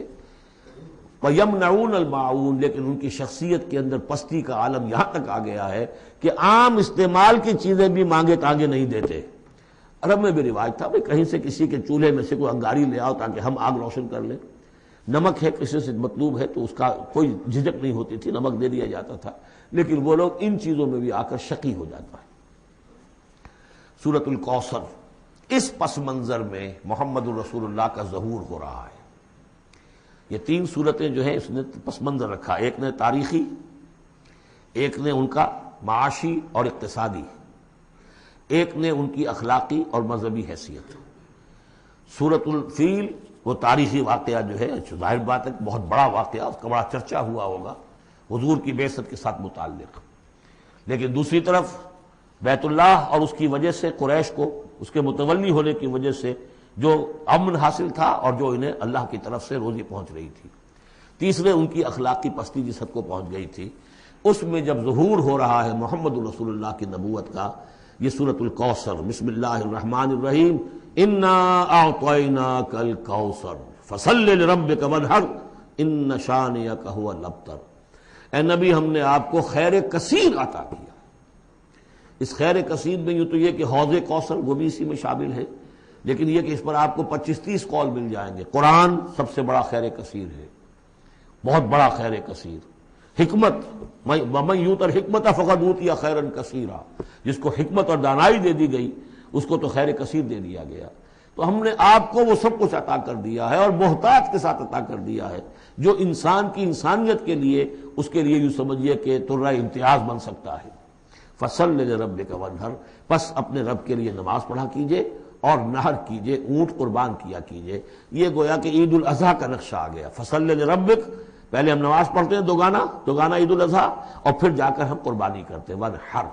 وَيَمْنَعُونَ الْمَاعُونَ، لیکن ان کی شخصیت کے اندر پستی کا عالم یہاں تک آ گیا ہے کہ عام استعمال کی چیزیں بھی مانگے تانگے نہیں دیتے۔ عرب میں بھی رواج تھا بھئی کہیں سے کسی کے چولہے میں سے کوئی انگاری لے آؤ تاکہ ہم آگ روشن کر لیں، نمک ہے کسی سے مطلوب ہے تو اس کا کوئی جھجک نہیں ہوتی تھی، نمک دے دیا جاتا تھا، لیکن وہ لوگ ان چیزوں میں بھی آ کر شقی ہو جاتا ہے۔ سورۃ الکوثر، اس پس منظر میں محمد الرسول اللہ کا ظہور ہو رہا ہے۔ یہ تین صورتیں جو ہیں اس نے پس منظر رکھا، ایک نے تاریخی، ایک نے ان کا معاشی اور اقتصادی، ایک نے ان کی اخلاقی اور مذہبی حیثیت۔ سورۃ الفیل وہ تاریخی واقعہ جو ہے، ظاہر بات ہے بہت بڑا واقعہ، اس کا بڑا چرچا ہوا ہوگا حضور کی بعثت کے ساتھ متعلق، لیکن دوسری طرف بیت اللہ اور اس کی وجہ سے قریش کو، اس کے متولی ہونے کی وجہ سے جو امن حاصل تھا اور جو انہیں اللہ کی طرف سے روزی پہنچ رہی تھی، تیسرے ان کی اخلاقی پستی جس حد کو پہنچ گئی تھی، اس میں جب ظہور ہو رہا ہے محمد الرسول اللہ کی نبوت کا، یہ سورۃ الکوثر، بسم اللہ الرحمن الرحیم، انا اعطیناک الکوثر فصل لربک وانحر ان شانئک ھو الابتر۔ اے نبی ہم نے آپ کو خیر کثیر عطا کیا۔ اس خیر کثیر میں یوں تو یہ کہ حوض کوثر وہ بھی اسی میں شامل ہے، لیکن یہ کہ اس پر آپ کو 25-30 قول مل جائیں گے۔ قرآن سب سے بڑا خیر کثیر ہے، بہت بڑا خیر کثیر۔ حکمت، ومن یؤت الحکمت فقد اوتی خیرا کثیرا، جس کو حکمت اور دانائی دے دی گئی اس کو تو خیر کثیر دے دیا گیا۔ تو ہم نے آپ کو وہ سب کچھ عطا کر دیا ہے، اور محتاج کے ساتھ عطا کر دیا ہے، جو انسان کی انسانیت کے لیے، اس کے لیے یوں سمجھیے کہ ترہ امتیاز بن سکتا ہے۔ فصل لربک وانحر، پس اپنے رب کے لیے نماز پڑھا کیجئے اور نحر کیجئے، اونٹ قربان کیا کیجئے۔ یہ گویا کہ عید الاضحیٰ کا نقشہ آ گیا۔ فصل لربک، پہلے ہم نماز پڑھتے ہیں دوگانا عید الاضحیٰ، اور پھر جا کر ہم قربانی کرتے ہیں۔ وانحر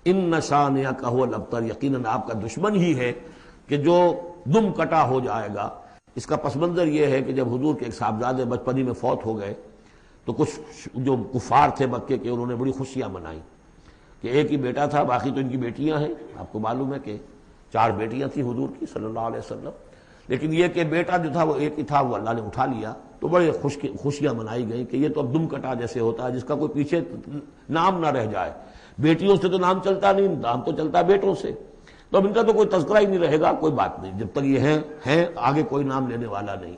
ان شانئک ھو الابتر، یقیناً آپ کا دشمن ہی ہے کہ جو دم کٹا ہو جائے گا۔ اس کا پس منظر یہ ہے کہ جب حضور کے ایک صاحبزادے بچپنی میں فوت ہو گئے تو کچھ جو کفار تھے مکے کے، انہوں نے بڑی خوشیاں منائیں کہ ایک ہی بیٹا تھا، باقی تو ان کی بیٹیاں ہیں۔ آپ کو معلوم ہے کہ 4 بیٹیاں تھیں حضور کی صلی اللہ علیہ وسلم، لیکن یہ کہ بیٹا جو تھا وہ ایک ہی تھا، وہ اللہ نے اٹھا لیا، تو بڑے خوشیاں منائی گئیں کہ یہ تو اب دم کٹا جیسے ہوتا ہے جس کا کوئی پیچھے نام نہ رہ جائے۔ بیٹیوں سے تو نام چلتا نہیں، نام تو چلتا بیٹوں سے، تو اب ان کا تو کوئی تذکرہ ہی نہیں رہے گا، کوئی بات نہیں، جب تک یہ ہیں آگے کوئی نام لینے والا نہیں۔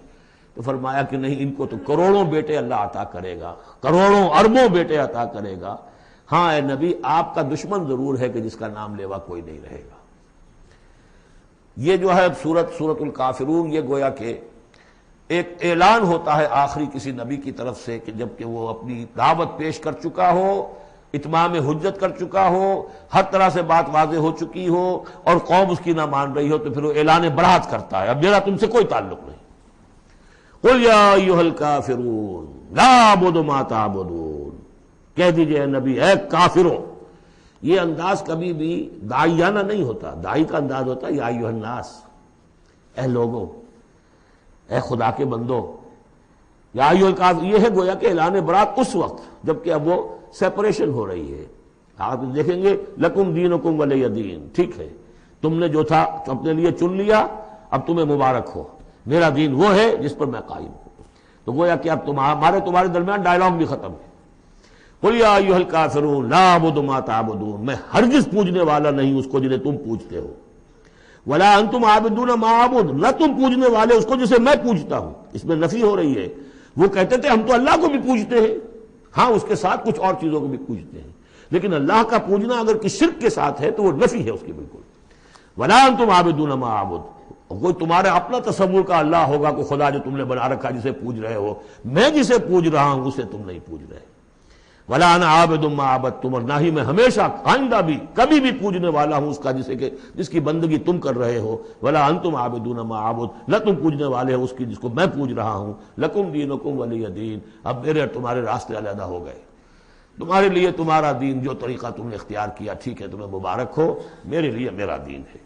تو فرمایا کہ نہیں، ان کو تو کروڑوں بیٹے اللہ عطا کرے گا، کروڑوں اربوں بیٹے عطا کرے گا۔ ہاں اے نبی، آپ کا دشمن ضرور ہے کہ جس کا نام لیوا کوئی نہیں رہے گا۔ یہ جو ہے سورۃ الکافرون، یہ گویا کہ ایک اعلان ہوتا ہے آخری کسی نبی کی طرف سے کہ جب کہ وہ اپنی دعوت پیش کر چکا ہو، اتمام حجت کر چکا ہو، ہر طرح سے بات واضح ہو چکی ہو، اور قوم اس کی نہ مان رہی ہو، تو پھر وہ اعلان برات کرتا ہے، اب میرا تم سے کوئی تعلق نہیں۔ قل یا ایھا الکافرون لا اعبد ما تعبدون، کہہ دیجئے اے نبی، اے کافروں۔ یہ انداز کبھی بھی داعیانہ نہیں ہوتا، داعی کا انداز ہوتا ہے یا ایھا الناس، اے لوگوں، اے خدا کے بندو، یا ایھا الکافرون، یہ ہے گویا کہ اعلان برات اس وقت جبکہ اب وہ سیپریشن ہو رہی ہے۔ آپ دیکھیں گے لکم دینکم ولی دین، ٹھیک ہے، تم نے جو تھا اپنے لیے چن لیا، اب تمہیں مبارک ہو، میرا دین وہ ہے جس پر میں قائم ہوں۔ تو گویا کہ اب تمہارے درمیان ڈائلاگ بھی ختم ہے. قل یا ایھا الکافرون لا اعبد ما تعبدون، میں ہرگز پوجنے والا نہیں اس کو جنہیں تم پوجتے ہو. ولا انتم عابدون ما اعبد، نہ تم پوجنے والے اس کو جسے میں پوجتا ہوں. اس میں نفی ہو رہی ہے. وہ کہتے تھے ہم تو اللہ کو بھی پوجتے ہیں، ہاں اس کے ساتھ کچھ اور چیزوں کو بھی پوجتے ہیں، لیکن اللہ کا پوجنا اگر کسی شرک کے ساتھ ہے تو وہ نفی ہے اس کی بالکل. ولا انتم عابدون ما اعبد، کوئی تمہارا اپنا تصور کا اللہ ہوگا کوئی خدا جو تم نے بنا رکھا جسے پوج رہے ہو، میں جسے پوج رہا ہوں اسے تم نہیں پوج رہے. ولا انا عابد ما عبدتم، اور نہ ہی میں ہمیشہ آئندہ بھی کبھی بھی پوجنے والا ہوں اس کا جس کی بندگی تم کر رہے ہو. ولا انتم عابدون ما اعبد، نہ تم پوجنے والے ہو اس کی جس کو میں پوج رہا ہوں. لکم دینکم ولی دین، اب میرے اور تمہارے راستے علیحدہ ہو گئے. تمہارے لیے تمہارا دین، جو طریقہ تم نے اختیار کیا ٹھیک ہے، تمہیں مبارک ہو، میرے لیے میرا دین ہے.